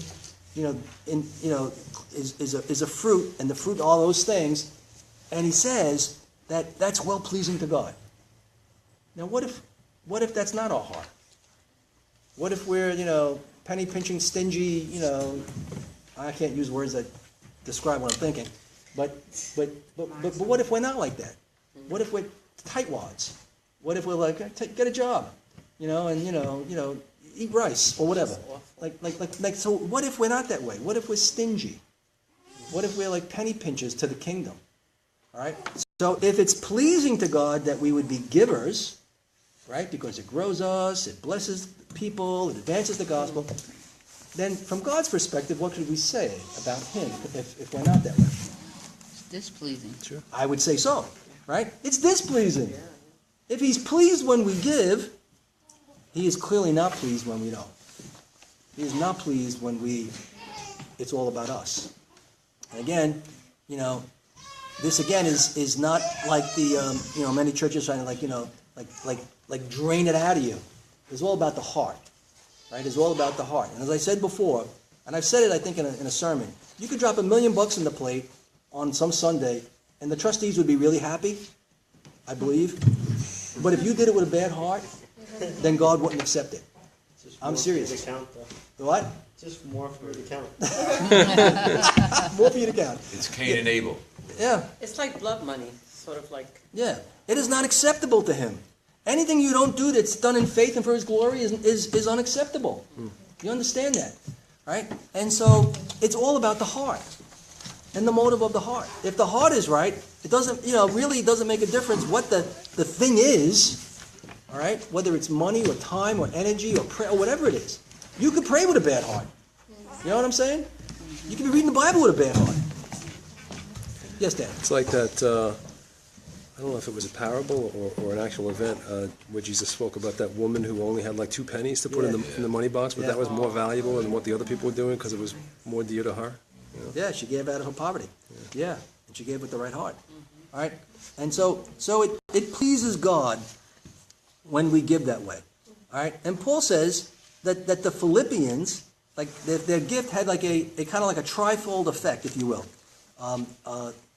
is a fruit, and the fruit, all those things. And he says that that's well-pleasing to God. Now, what if that's not our heart? What if we're, penny-pinching, stingy, I can't use words that describe what I'm thinking, but what if we're not like that? What if we're tightwads? What if we're like, get a job, and eat rice or whatever? Like. So what if we're not that way? What if we're stingy? What if we're like penny pinchers to the kingdom? All right. So if it's pleasing to God that we would be givers, right, because it grows us, it blesses people, it advances the gospel, then from God's perspective, what could we say about him if we're not that way? It's displeasing. Sure. I would say so, right? It's displeasing. Yeah. If he's pleased when we give, he is clearly not pleased when we don't. He is not pleased when it's all about us. And again, this again is not like the many churches trying to like drain it out of you. It's all about the heart. right, is all about the heart. And as I said before, and I've said it, I think, in a sermon, you could drop $1 million in the plate on some Sunday, and the trustees would be really happy, I believe. But if you did it with a bad heart, then God wouldn't accept it. I'm serious. Just more for you to count, though. What? Just more for you to count. More for you to count. It's Cain and Abel. Yeah. It's like blood money, sort of like. Yeah. It is not acceptable to him. Anything you don't do that's done in faith and for his glory is unacceptable. You understand that? Right? And so it's all about the heart and the motive of the heart. If the heart is right, it doesn't, really doesn't make a difference what the thing is. All right? Whether it's money or time or energy or prayer or whatever it is. You could pray with a bad heart. You know what I'm saying? You could be reading the Bible with a bad heart. Yes, Dan? It's like that, I don't know if it was a parable or an actual event where Jesus spoke about that woman who only had like 2 pennies to put in the money box, but that was more valuable than what the other people were doing because it was more dear to her. Yeah, she gave out of her poverty. Yeah, and she gave with the right heart. All right? And so it pleases God when we give that way. All right? And Paul says that the Philippians, like their gift had like a kind of like a trifold effect, if you will.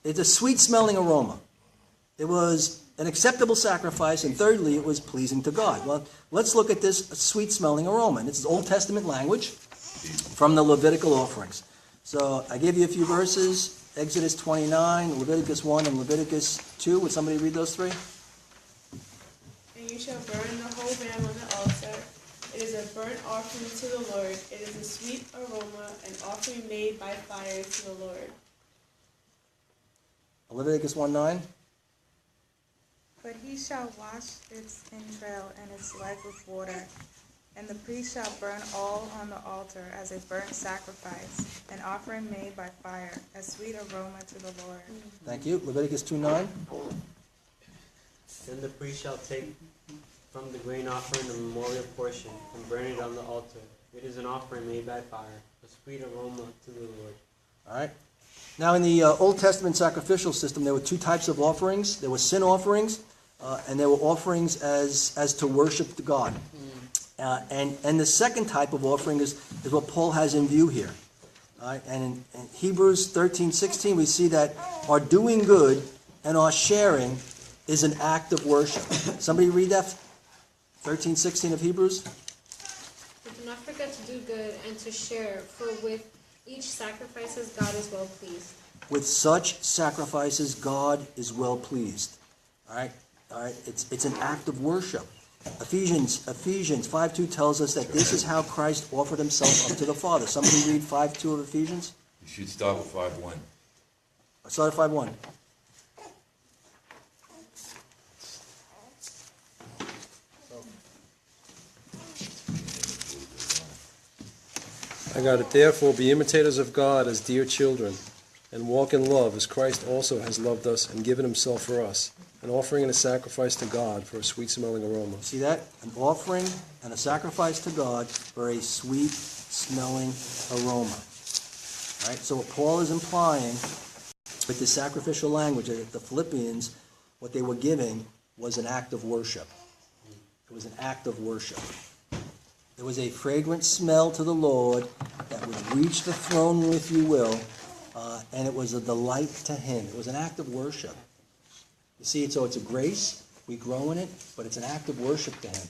It's a sweet-smelling aroma. It was an acceptable sacrifice, and thirdly, it was pleasing to God. Well, let's look at this sweet-smelling aroma. And this is Old Testament language from the Levitical offerings. So I gave you a few verses, Exodus 29, Leviticus 1, and Leviticus 2. Would somebody read those 3? And you shall burn the whole ram on the altar. It is a burnt offering to the Lord. It is a sweet aroma, an offering made by fire to the Lord. Leviticus 1:9. But he shall wash its entrail and its leg with water, and the priest shall burn all on the altar as a burnt sacrifice, an offering made by fire, a sweet aroma to the Lord. Thank you. Leviticus 2:9. Then the priest shall take from the grain offering the memorial portion and burn it on the altar. It is an offering made by fire, a sweet aroma to the Lord. All right. Now, in the Old Testament sacrificial system, there were 2 types of offerings. There were sin offerings, and there were offerings as to worship to God. And the second type of offering is what Paul has in view here. All right? And in Hebrews 13:16, we see that our doing good and our sharing is an act of worship. Somebody read that? 13:16 of Hebrews. But do not forget to do good and to share, for with each sacrifices God is well pleased. With such sacrifices, God is well pleased. All right? All right? It's an act of worship. Ephesians 5:2 tells us that this is how Christ offered himself up to the Father. Somebody read 5:2 of Ephesians? You should start with 5:1. Start at 5:1. I got it. Therefore, be imitators of God as dear children, and walk in love as Christ also has loved us and given himself for us, an offering and a sacrifice to God for a sweet-smelling aroma. See that? An offering and a sacrifice to God for a sweet-smelling aroma. All right? So what Paul is implying with the sacrificial language, that the Philippians, what they were giving was an act of worship. It was an act of worship. There was a fragrant smell to the Lord that would reach the throne, if you will, and it was a delight to him. It was an act of worship. You see, so it's a grace. We grow in it, but it's an act of worship to him.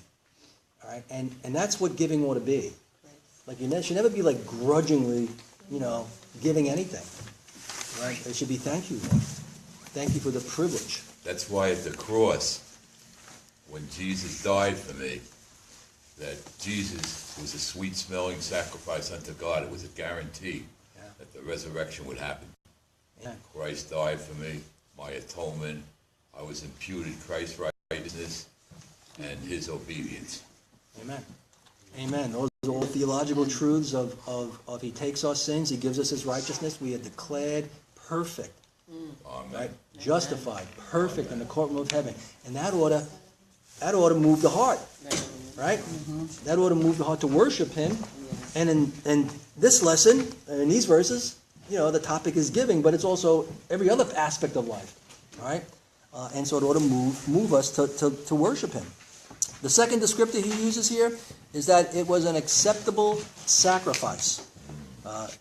All right, and that's what giving ought to be. Like you should never be like grudgingly, giving anything. Right? It should be thank you, Lord. Thank you for the privilege. That's why at the cross, when Jesus died for me, that Jesus was a sweet-smelling sacrifice unto God. It was a guarantee that the resurrection would happen. Yeah. Christ died for me, my atonement. I was imputed Christ's righteousness and his obedience. Amen. Amen. Those are all theological truths of he takes our sins, he gives us his righteousness. We are declared perfect. Amen. Right? Justified, perfect in the courtroom of heaven. And that ought to move the heart. Right? That ought to move the heart to worship him. And in this lesson, in these verses, the topic is giving, but it's also every other aspect of life. All right? And so it ought to move us to worship him. The second descriptor he uses here is that it was an acceptable sacrifice.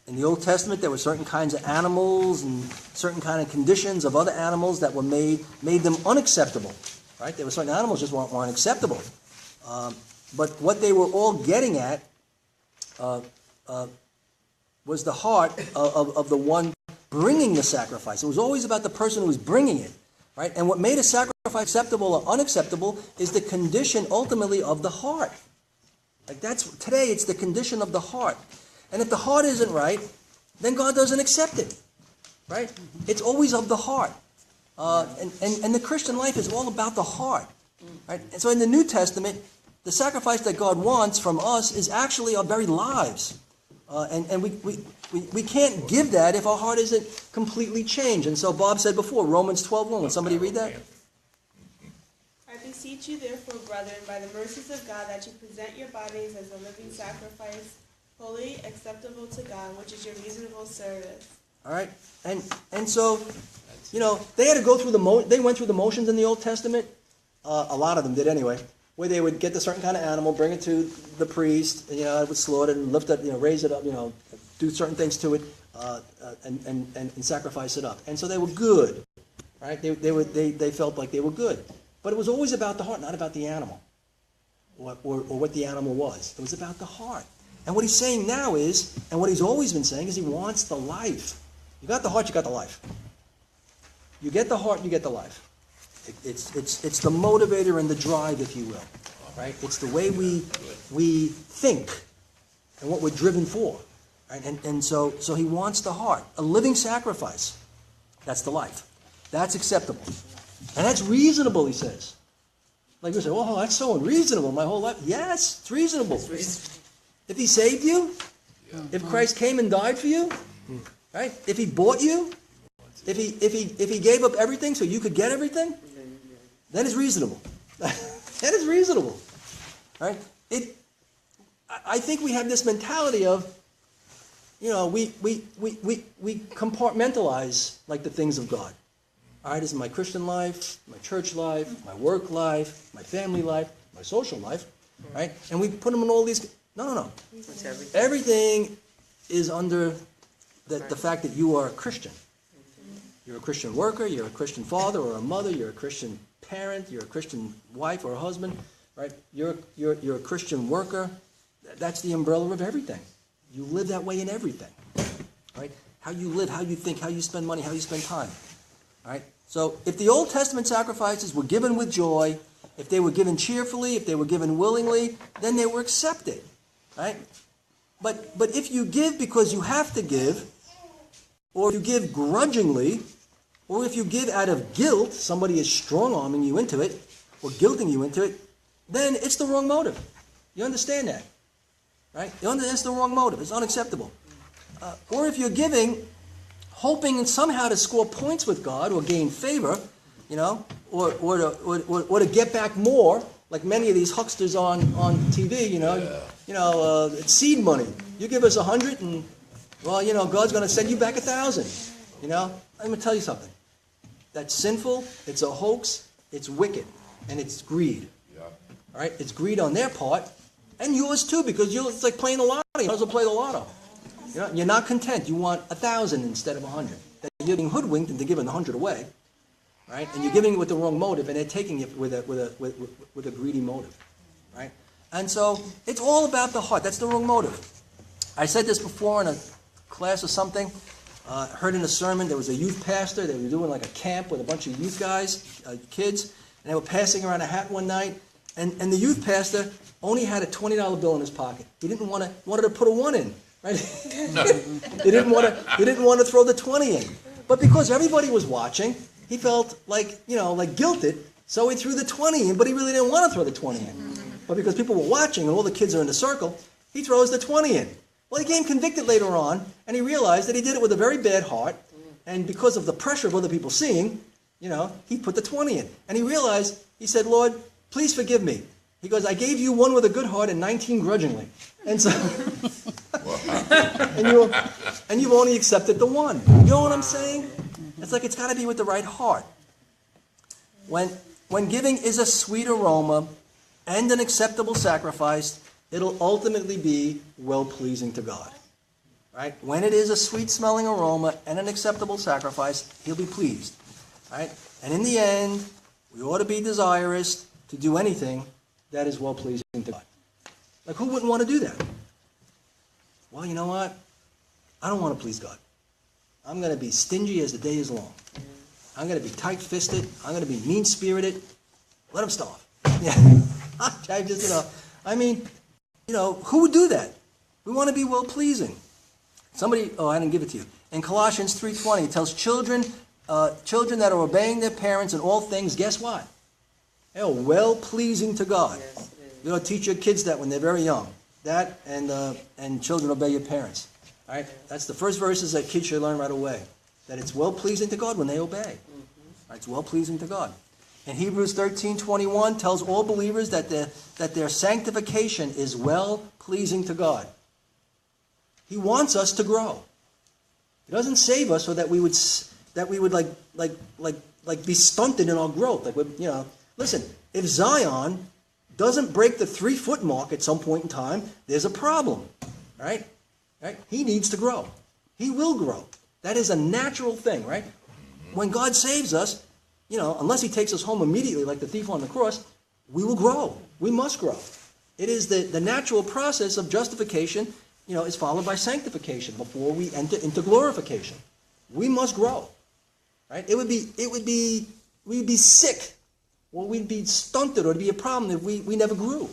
In the Old Testament, there were certain kinds of animals and certain kind of conditions of other animals that were made them unacceptable. Right? There were certain animals just weren't acceptable. But what they were all getting at was the heart of the one bringing the sacrifice. It was always about the person who was bringing it. Right? And what made a sacrifice acceptable or unacceptable is the condition ultimately of the heart. Like today it's the condition of the heart. And if the heart isn't right, then God doesn't accept it. Right? It's always of the heart. And the Christian life is all about the heart. Right? And so in the New Testament, the sacrifice that God wants from us is actually our very lives. And we can't give that if our heart isn't completely changed. And so Bob said before, Romans 12:1. Would somebody read that? I beseech you, therefore, brethren, by the mercies of God, that you present your bodies as a living sacrifice, holy, acceptable to God, which is your reasonable service. All right, and so, they had to go through they went through the motions in the Old Testament. A lot of them did anyway, where they would get the certain kind of animal, bring it to the priest, it would slaughter it and lift it, raise it up, do certain things to it, and sacrifice it up. And so they were good, right? They felt like they were good, but it was always about the heart, not about the animal, or what the animal was. It was about the heart. And what he's saying now is, and what he's always been saying is, he wants the life. You got the heart, you got the life. You get the heart, you get the life. It's the motivator and the drive, if you will, right? It's the way we think and what we're driven for, right? And so he wants the heart, a living sacrifice. That's the life. That's acceptable, and that's reasonable. He says. Like we say, oh, that's so unreasonable. My whole life. Yes, it's reasonable. If he saved you, if Christ came and died for you, right? If he bought you, if he gave up everything so you could get everything, then it's reasonable. That is reasonable, right? I think we have this mentality of, we compartmentalize like the things of God. All right, this is my Christian life, my church life, my work life, my family life, my social life, right? And we put them in all these. No. It's everything. Everything is under the fact that you are a Christian. You're a Christian worker, you're a Christian father or a mother, you're a Christian parent, you're a Christian wife or a husband, right? You're a Christian worker. That's the umbrella of everything. You live that way in everything, right? How you live, how you think, how you spend money, how you spend time, right? So if the Old Testament sacrifices were given with joy, if they were given cheerfully, if they were given willingly, then they were accepted. Right? But if you give because you have to give, or you give grudgingly, or if you give out of guilt, somebody is strong-arming you into it, or guilting you into it, then it's the wrong motive. You understand that? Right? It's the wrong motive. It's unacceptable. Or if you're giving, hoping somehow to score points with God, or gain favor, or to get back more, like many of these hucksters on TV, it's seed money. You give us 100 and, God's going to send you back 1,000. I'm going to tell you something. That's sinful, it's a hoax, it's wicked, and it's greed. Yeah. All right? It's greed on their part, and yours too, because it's like playing the lotto. You might as well play the lotto. You're not content. You want 1,000 instead of 100. You're being hoodwinked into giving 100 away. Right? And you're giving it with the wrong motive, and they're taking it with a greedy motive, right? And so it's all about the heart. That's the wrong motive. I said this before in a class or something. Heard in a sermon, there was a youth pastor. They were doing like a camp with a bunch of youth guys, kids, and they were passing around a hat one night. And the youth pastor only had a $20 bill in his pocket. He wanted to put a 1 in, right? He didn't want to throw the 20 in, but because everybody was watching, he felt like guilted, so he threw the 20 in, but he really didn't want to throw the 20 in. But because people were watching and all the kids are in the circle, he throws the 20 in. Well, he became convicted later on, and he realized that he did it with a very bad heart, and because of the pressure of other people seeing, he put the 20 in. And he realized, he said, Lord, please forgive me. He goes, I gave you 1 with a good heart and 19 grudgingly. And so, and you've only accepted the 1. You know what I'm saying? It's like it's got to be with the right heart. When giving is a sweet aroma and an acceptable sacrifice, it'll ultimately be well-pleasing to God. Right? When it is a sweet-smelling aroma and an acceptable sacrifice, he'll be pleased. Right? And in the end, we ought to be desirous to do anything that is well-pleasing to God. Like, who wouldn't want to do that? Well, you know what? I don't want to please God. I'm going to be stingy as the day is long. I'm going to be tight-fisted. I'm going to be mean-spirited. Let him starve. Yeah. I just, I mean, who would do that? We want to be well-pleasing. Somebody, I didn't give it to you. In Colossians 3:20, it tells children that are obeying their parents in all things, guess what? They're well-pleasing to God. Yes, it is. Teach your kids that when they're very young. That and children obey your parents. All right? That's the first verses that kids should learn right away. That it's well-pleasing to God when they obey. Mm-hmm. Right? It's well-pleasing to God. And Hebrews 13:21 tells all believers that their sanctification is well-pleasing to God. He wants us to grow. He doesn't save us so that we would be stunted in our growth. Listen, if Zion doesn't break the 3-foot mark at some point in time, there's a problem. Right? He needs to grow. He will grow. That is a natural thing, right? When God saves us, unless he takes us home immediately like the thief on the cross, we will grow. We must grow. It is the natural process of justification, is followed by sanctification before we enter into glorification. We must grow. Right? We'd be sick, or we'd be stunted, or it'd be a problem if we never grew.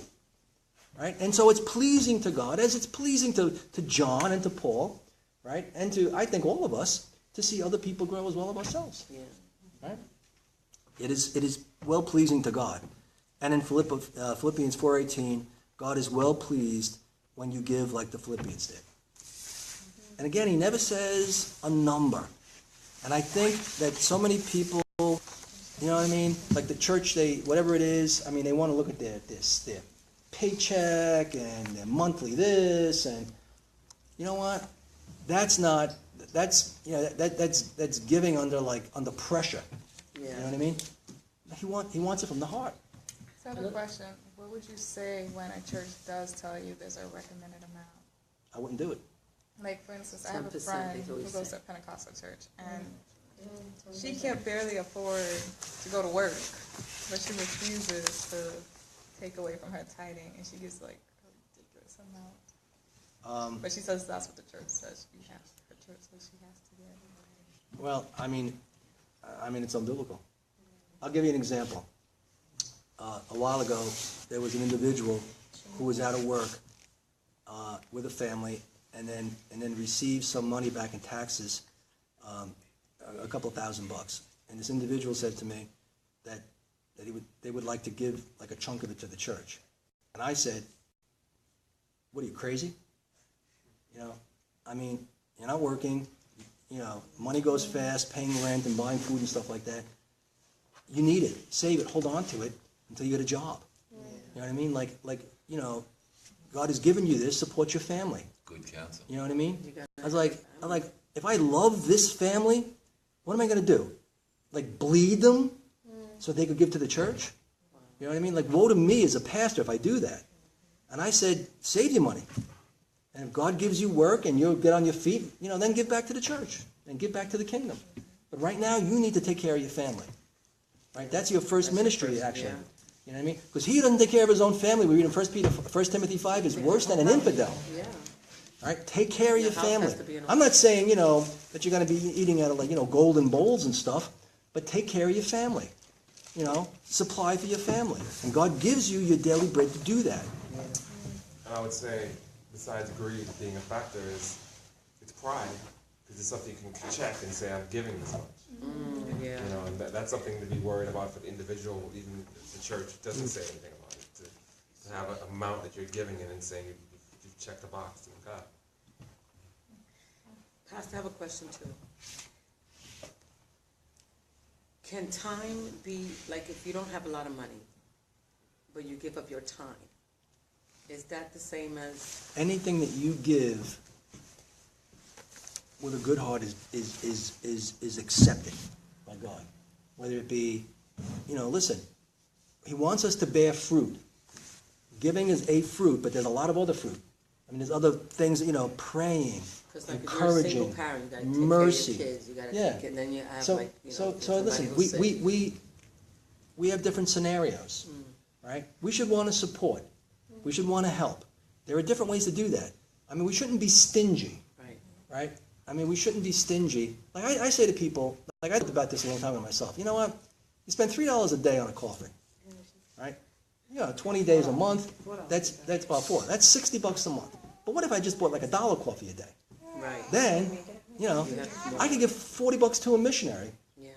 Right? And so it's pleasing to God, as it's pleasing to John and to Paul, right? And to, I think, all of us, to see other people grow as well as ourselves. Yeah. Right? It is well pleasing to God. And in Philippians 4:18, God is well pleased when you give like the Philippians did. And again, he never says a number. And I think that so many people, like the church, whatever it is, they want to look at their paycheck and their monthly this, and you know what? That's giving under pressure. Yeah. You know what I mean? He wants it from the heart. So I have a question. What would you say when a church does tell you there's a recommended amount? I wouldn't do it. Like, for instance, I have a 10%, friend they who always goes say. to a Pentecostal church, and she can't barely afford to go to work, but she refuses to take away from her tithing, and she gets a ridiculous amount. But she says that's what the church says her church says she has to get. Well, it's unbiblical. I'll give you an example. A while ago, there was an individual who was out of work with a family, and then received some money back in taxes, a couple of $1,000. And this individual said to me that they would like to give like a chunk of it to the church. And I said, "What are you, crazy? You're not working. Money goes fast, paying rent and buying food and stuff like that. You need it. Save it. Hold on to it until you get a job. You know what I mean? God has given you this. Support your family. Good counsel. You know what I mean? I was like, if I love this family, what am I going to do? Bleed them so they could give to the church? You know what I mean? Woe to me as a pastor if I do that. And I said, save your money. And if God gives you work and you'll get on your feet, then give back to the church and give back to the kingdom. But right now, you need to take care of your family. Right? That's your first ministry, actually. Yeah. You know what I mean? Because he doesn't take care of his own family. We read in 1 Timothy 5 is worse than an infidel. Yeah. All right? Take care of your house family. has to be in I'm not saying, that you're going to be eating out of, golden bowls and stuff, but take care of your family. Supply for your family. And God gives you your daily bread to do that. And I would say, besides greed being a factor, it's pride. Because it's something you can check and say, I'm giving this much. Yeah. And that's something to be worried about for the individual, even if the church doesn't say anything about it. To have an amount that you're giving it and saying you've checked the box to God. Pastor, I have a question too. Can time be, if you don't have a lot of money, but you give up your time, is that the same as... Anything that you give with a good heart is accepted by God. Whether it be, listen, he wants us to bear fruit. Giving is a fruit, but there's a lot of other fruit. I mean, there's other things, praying, Because like if you're a encouraging, single parent, you gotta take mercy. care of your kids, you gotta Yeah. take it, and then you have So, like, so somebody listen, who's sick. we have different scenarios, right? We should want to support. We should want to help. There are different ways to do that. I mean, we shouldn't be stingy, Right. right? I mean, we shouldn't be stingy. Like I say to people, like I thought about this a long time with myself. You know what? You spend $3 a day on a coffee, right? 20 days a month. That's about $4. That's $60 a month. But what if I just bought like $1 coffee a day? Right. Then, I could give $40 to a missionary,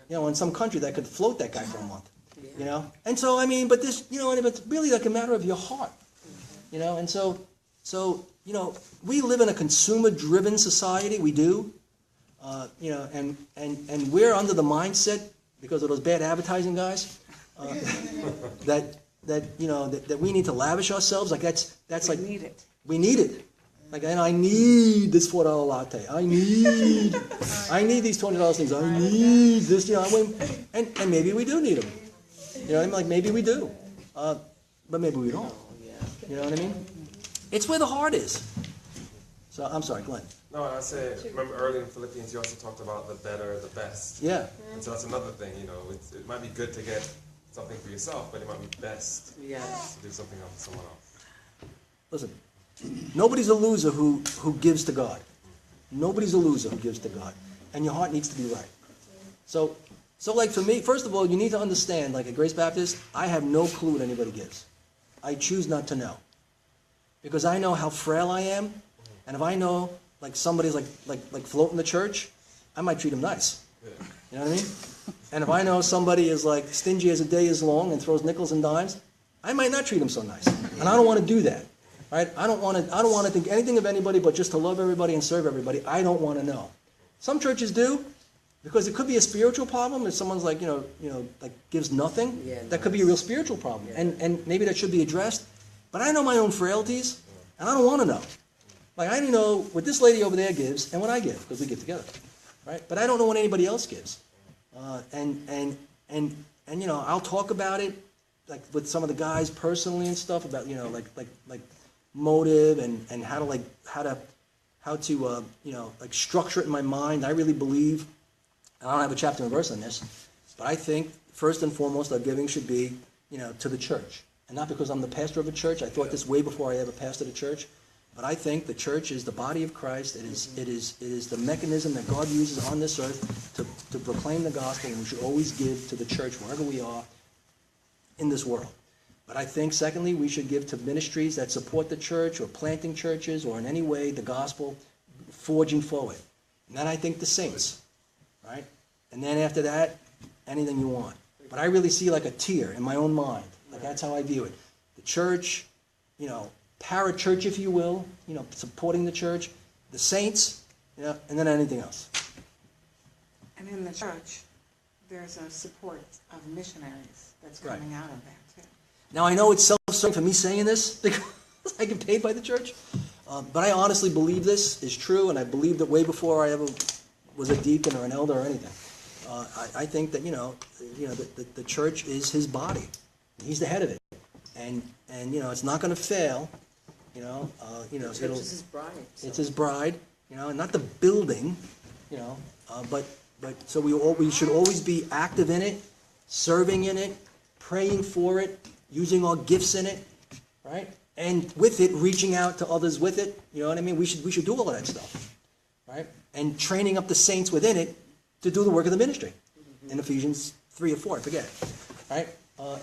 Yeah. in some country that could float that guy for a month, Yeah. And so, I mean, but this, and it's really like a matter of your heart, and so, we live in a consumer-driven society, we do, and we're under the mindset, because of those bad advertising guys, that we need to lavish ourselves, like that's like, need it. we need it. Like, and I need this $4 latte. I need these $20 things. I need this, and maybe we do need them. I mean? Like, maybe we do. But maybe we don't. You know what I mean? It's where the heart is. So, I'm sorry, Glenn. No, I said, remember earlier in Philippians, you also talked about the better, the best. Yeah. And so that's another thing, it might be good to get something for yourself, but it might be best Yes. to do something else for someone else. Listen, nobody's a loser who gives to God. Nobody's a loser who gives to God. And your heart needs to be right. So like for me, first of all, you need to understand, like at Grace Baptist, I have no clue what anybody gives. I choose not to know. Because I know how frail I am, and if I know like somebody's like floating the church, I might treat them nice. You know what I mean? And if I know somebody is like stingy as a day is long and throws nickels and dimes, I might not treat them so nice. And I don't want to do that. Right? I don't want to think anything of anybody but just to love everybody and serve everybody. I don't want to know. Some churches do, because it could be a spiritual problem if someone's like, like gives nothing. Yeah, that could be a real spiritual problem. Yeah. And maybe that should be addressed. But I know my own frailties, and I don't want to know. Like, I know what this lady over there gives and what I give, because we give together. Right? But I don't know what anybody else gives. And I'll talk about it, like with some of the guys personally and stuff, about, like motive and how to structure it in my mind. I really believe, and I don't have a chapter and verse on this, but I think first and foremost our giving should be, to the church. And not because I'm the pastor of a church. I thought this way before I ever pastored a church. But I think the church is the body of Christ. It is the mechanism that God uses on this earth to proclaim the gospel, and we should always give to the church wherever we are in this world. But I think, secondly, we should give to ministries that support the church or planting churches or in any way the gospel forging forward. And then I think the saints, right? And then after that, anything you want. But I really see like a tier in my own mind. Like that's how I view it. The church, para-church, if you will, supporting the church, the saints, and then anything else. And in the church, there's a support of missionaries that's coming out of that, too. Now, I know it's self-serving for me saying this because I get paid by the church, but I honestly believe this is true, and I believed it way before I ever was a deacon or an elder or anything. I think that, the church is his body. He's the head of it. And it's not going to fail. The church is his bride. So. It's his bride, and not the building, but so we should always be active in it, serving in it, praying for it, using our gifts in it, right? And with it, reaching out to others with it. You know what I mean? We should do all of that stuff, right? And training up the saints within it to do the work of the ministry. In Ephesians 3 or 4, I forget it, right?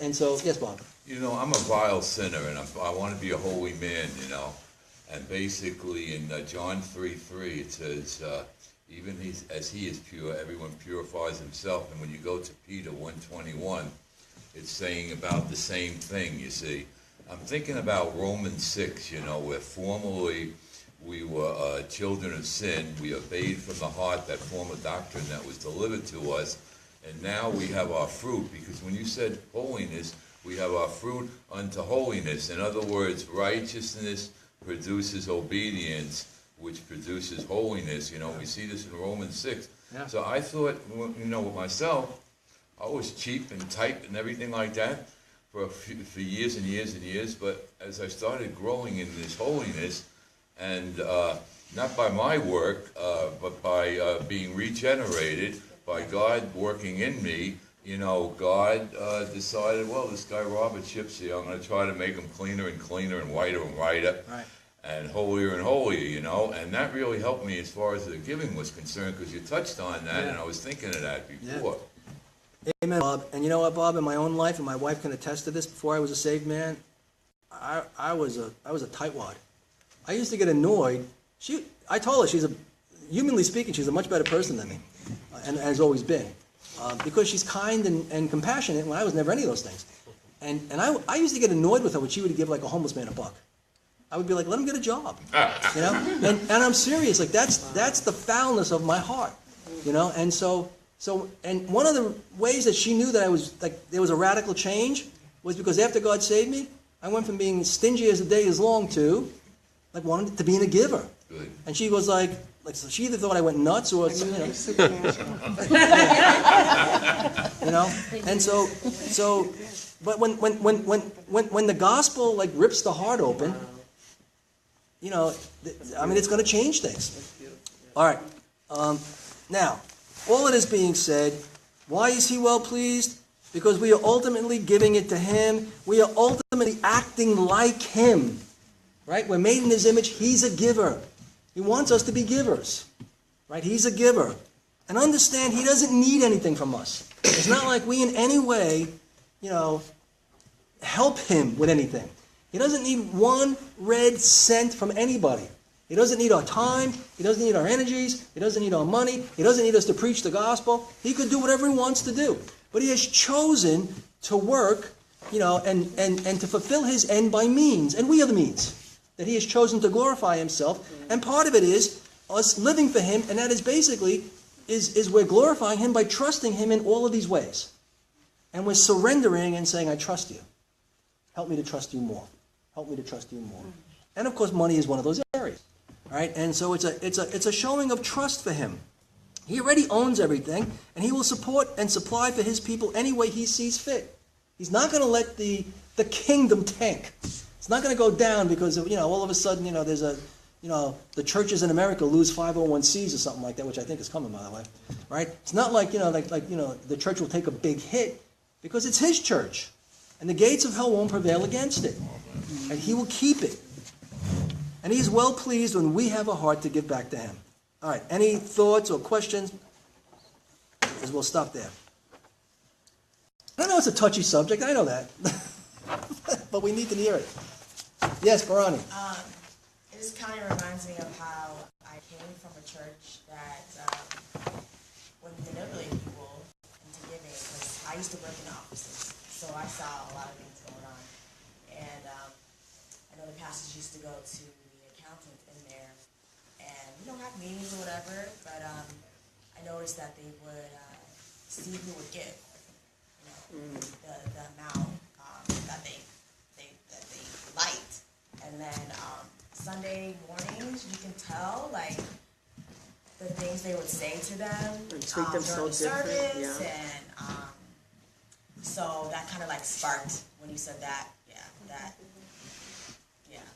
And so, yes, Bob. I'm a vile sinner, and I want to be a holy man, And basically in John 3:3, it says, even as he is pure, everyone purifies himself. And when you go to Peter 1:21, it's saying about the same thing, you see. I'm thinking about Romans 6, where formerly we were children of sin. We obeyed from the heart that former doctrine that was delivered to us. And now we have our fruit, because when you said holiness, we have our fruit unto holiness. In other words, righteousness produces obedience, which produces holiness. We see this in Romans 6. Yeah. So I thought, with myself, I was cheap and tight and everything like that. for years and years and years. But as I started growing in this holiness, and not by my work, but by being regenerated, by God working in me, you know, God decided, well, this guy Robert Chipsey, I'm going to try to make him cleaner and cleaner and whiter and whiter. Right. And holier and holier, you know, and that really helped me as far as the giving was concerned, because you touched on that, and I was thinking of that before. Yeah. Amen, Bob. And you know what, Bob, in my own life, and my wife can attest to this, before I was a saved man, I was a tightwad. I used to get annoyed. I told her, humanly speaking, she's a much better person than me, and has always been, because she's kind and compassionate, when I was never any of those things. And I used to get annoyed with her when she would give like a homeless man a buck. I would be like, let him get a job, you know? And I'm serious, like that's the foulness of my heart, you know? And so, and one of the ways that she knew that I was, like, there was a radical change was because after God saved me, I went from being stingy as the day is long to, like, wanting to being a giver. Good. And she was like, so she either thought I went nuts or, you know. You know? And so, but when the gospel, like, rips the heart open, you know, I mean, it's going to change things. All right. Now, all of this being said, why is he well pleased? Because we are ultimately giving it to him. We are ultimately acting like him. Right? We're made in his image. He's a giver. He wants us to be givers. Right? He's a giver. And understand, he doesn't need anything from us. It's not like we in any way, you know, help him with anything. He doesn't need one red cent from anybody. He doesn't need our time. He doesn't need our energies. He doesn't need our money. He doesn't need us to preach the gospel. He could do whatever he wants to do. But he has chosen to work, you know, and to fulfill his end by means. And we are the means. That he has chosen to glorify himself. And part of it is us living for him. And that is basically, is we're glorifying him by trusting him in all of these ways. And we're surrendering and saying, I trust you. Help me to trust you more. Help me to trust you more. And of course, money is one of those areas. All right? And so it's a showing of trust for him. He already owns everything, and he will support and supply for his people any way he sees fit. He's not going to let the kingdom tank. It's not going to go down because, you know, all of a sudden, you know, there's a, you know, the churches in America lose 501c or something like that, which I think is coming, by the way. Right? It's not like, you know, like you know, the church will take a big hit because it's his church. And the gates of hell won't prevail against it. And he will keep it. And he's well pleased when we have a heart to give back to him. All right, any thoughts or questions? Because we'll stop there. I know it's a touchy subject, I know that. But we need to hear it. Yes, Barani. It just kind of reminds me of how I came from a church that would manipulate people into giving. Because I used to work in offices, so I saw a lot of things going on. And I know the pastors used to go to the accountant in there, and we don't have meetings or whatever, but I noticed that they would see who would give, you know, the amount that they liked. And then Sunday mornings, you can tell, like, the things they would say to them treat them so during the service, different, and so that kind of like sparked when you said that,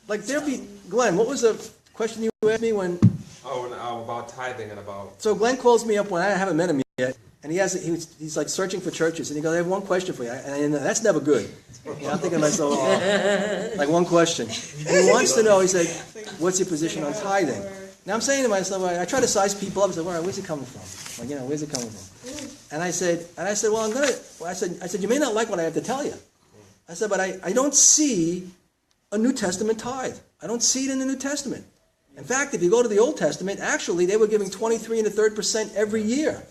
Like there'll be, Glenn, what was the question you asked me when? Oh, about tithing and about. So Glenn calls me up when I haven't met him yet, and he's like searching for churches, and he goes, I have one question for you, and that's never good. You know, I'm thinking to myself, like one question. And he wants to know, he said, what's your position on tithing? Now I'm saying to myself, I try to size people up and say, all right, where's it coming from? Like, you know, where's it coming from? And I said, well, I said, you may not like what I have to tell you. I said, but I don't see a New Testament tithe. I don't see it in the New Testament. In fact, if you go to the Old Testament, actually, they were giving 23 1/3% every year.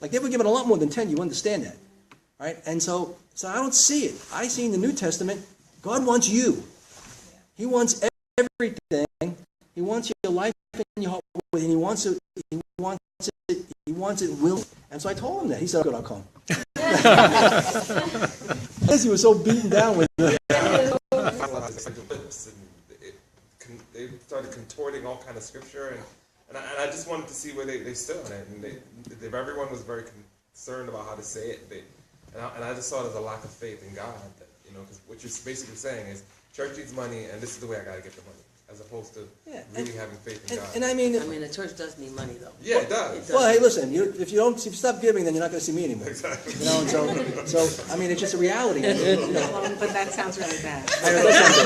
Like, they were giving a lot more than 10, you understand that. Right? And so I don't see it. I see in the New Testament, God wants you. He wants everything. He wants your life in your heart, and he wants it willingly. And so I told him that. He said, good, I'll come. Because he was so beaten down with it. They started contorting all kind of scripture, and I just wanted to see where they stood on it. And everyone was very concerned about how to say it. And I just saw there's a lack of faith in God. You know, because what you're basically saying is, church needs money, and this is the way I got to get the money, as opposed to really having faith in God. And I mean, The church does need money, though. Yeah, it does. well, hey, listen, if you stop giving, then you're not going to see me anymore. Exactly. You know, and so I mean, it's just a reality. You know. But that sounds really bad. I know, that sounds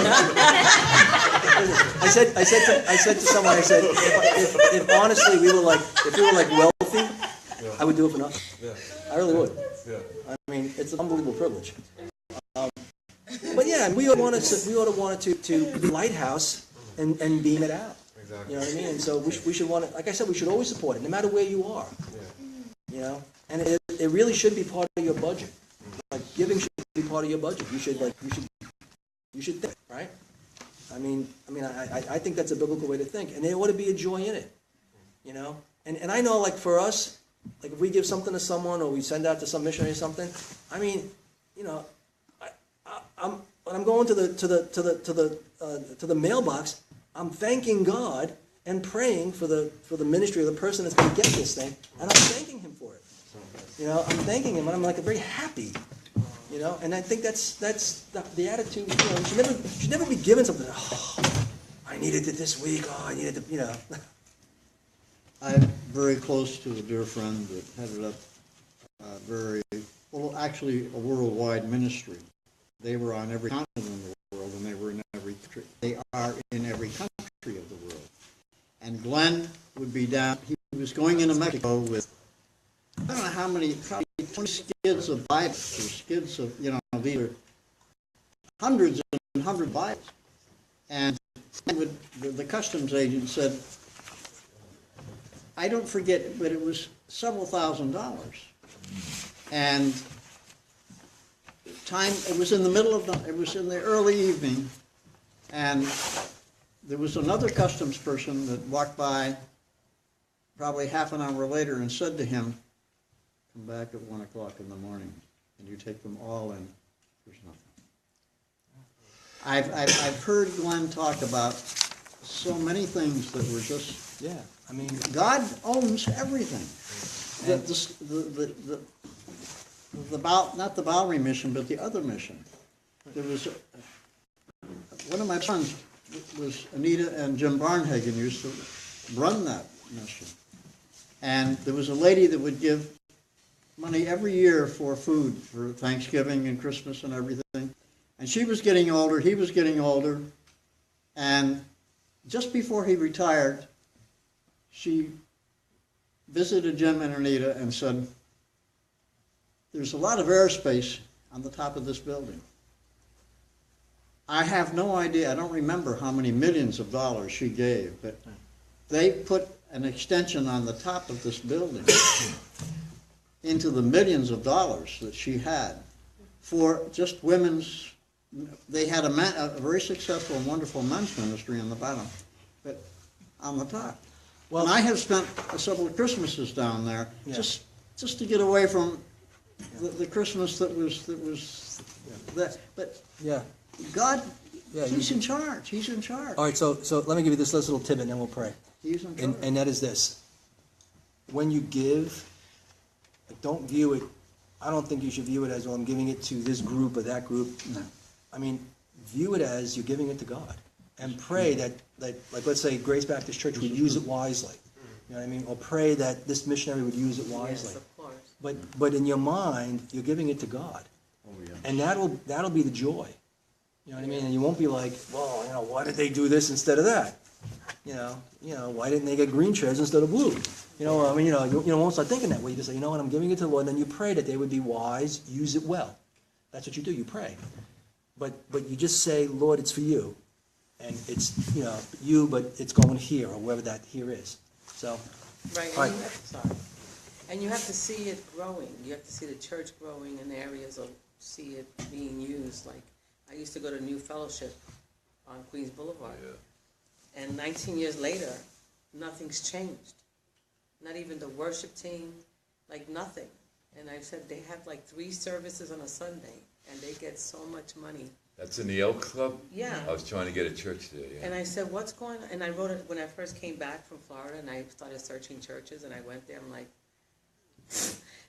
good. I said to someone, I said, if honestly if we were like wealthy, I would do it for nothing. Yeah. I really would. Yeah. I mean, it's an unbelievable privilege. But yeah, we ought to want to lighthouse and beam it out. Exactly. You know what I mean? And so we should want to, like I said, we should always support it, no matter where you are. Yeah. You know, and it really should be part of your budget. Like giving should be part of your budget. You should think, right? I think that's a biblical way to think, and there ought to be a joy in it. You know, and I know, like for us, like if we give something to someone or we send out to some missionary or something, I mean, you know, when I'm going to the mailbox, I'm thanking God and praying for the ministry of the person that's going to get this thing, and I'm thanking Him for it. You know, I'm thanking Him, and I'm like very happy. You know, and I think that's the attitude. You know, you should never be given something. Oh, I needed it this week. Oh, I needed it. You know. I'm very close to a dear friend that headed up actually a worldwide ministry. They were on every continent in the world, and they were in every country. They are in every country of the world. And Glenn would be down. He was going into Mexico with, I don't know how many, probably 20 skids of Bibles, or skids of, you know, these are hundreds and hundreds of Bibles. And the customs agent said, I don't forget, but it was several $1,000s. And it was in the middle of it was in the early evening, and there was another customs person that walked by probably half an hour later and said to him, come back at 1 o'clock in the morning, and you take them all in, there's nothing. I've heard Glenn talk about so many things that were just, Yeah, I mean, God owns everything. Not the Bowery mission, but the other mission. There was one of my sons was Anita and Jim Barnhagen used to run that mission, and there was a lady that would give money every year for food for Thanksgiving and Christmas and everything. And she was getting older, he was getting older, and just before he retired, she visited Jim and Anita and said, there's a lot of airspace on the top of this building. I have no idea, I don't remember how many millions of dollars she gave, but they put an extension on the top of this building into the millions of dollars that she had for just women's. They had a very successful and wonderful men's ministry on the bottom, but on the top. Well, and I have spent several Christmases down there just to get away from the Christmas that was that. But God, He's in charge. He's in charge. All right, so let me give you this little tidbit, and then we'll pray. He's in charge. And that is this: when you give, don't view it. I don't think you should view it as, well, I'm giving it to this group or that group. No. I mean, view it as you're giving it to God, and pray that like let's say Grace Baptist Church would use it wisely. You know what I mean? Or pray that this missionary would use it wisely. Yes, of course. But in your mind, you're giving it to God, and that'll be the joy. You know what I mean? And you won't be like, well, you know, why did they do this instead of that? You know, why didn't they get green chairs instead of blue? You know, I mean, you won't start thinking that way. You just say, you know what, I'm giving it to the Lord, and then you pray that they would be wise, use it well. That's what you do. You pray, but you just say, Lord, it's for you, and it's you, but it's going here or wherever that here is. So, Right, all and right. and you have to see it growing. You have to see the church growing in areas, or see it being used. Like, I used to go to New Fellowship on Queens Boulevard, and 19 years later, nothing's changed. Not even the worship team, like nothing. And I said they have like 3 services on a Sunday, and they get so much money. That's in the Elk Club? Yeah. I was trying to get a church there, yeah. And I said, what's going on? And I wrote it when I first came back from Florida, and I started searching churches, and I went there. I'm like,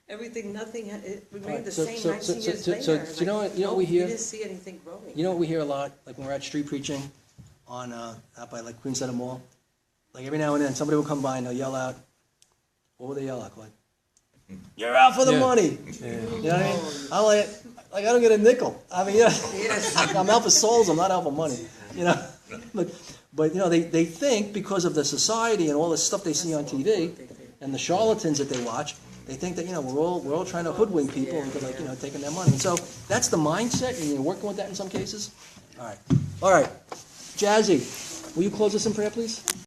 Everything, nothing, it remained the so- same so- 19 so- years so- later. so- Like, you know what we hear? We didn't see anything growing. You know what we hear a lot, like when we're at street preaching on, out by like Queen Center Mall? Like every now and then, somebody will come by and they'll yell out, what will they yell out, Clyde? You're out for the Yeah. money. Yeah. You know what I mean? I'm like I don't get a nickel. I mean, you know, I'm out for souls, I'm not out for money. You know? But you know, they think because of the society and all the stuff they see on TV and the charlatans that they watch, they think that, you know, we're all trying to hoodwink people into, like, you know, taking their money. And so that's the mindset, and you're working with that in some cases. All right. Jazzy, will you close us in prayer, please?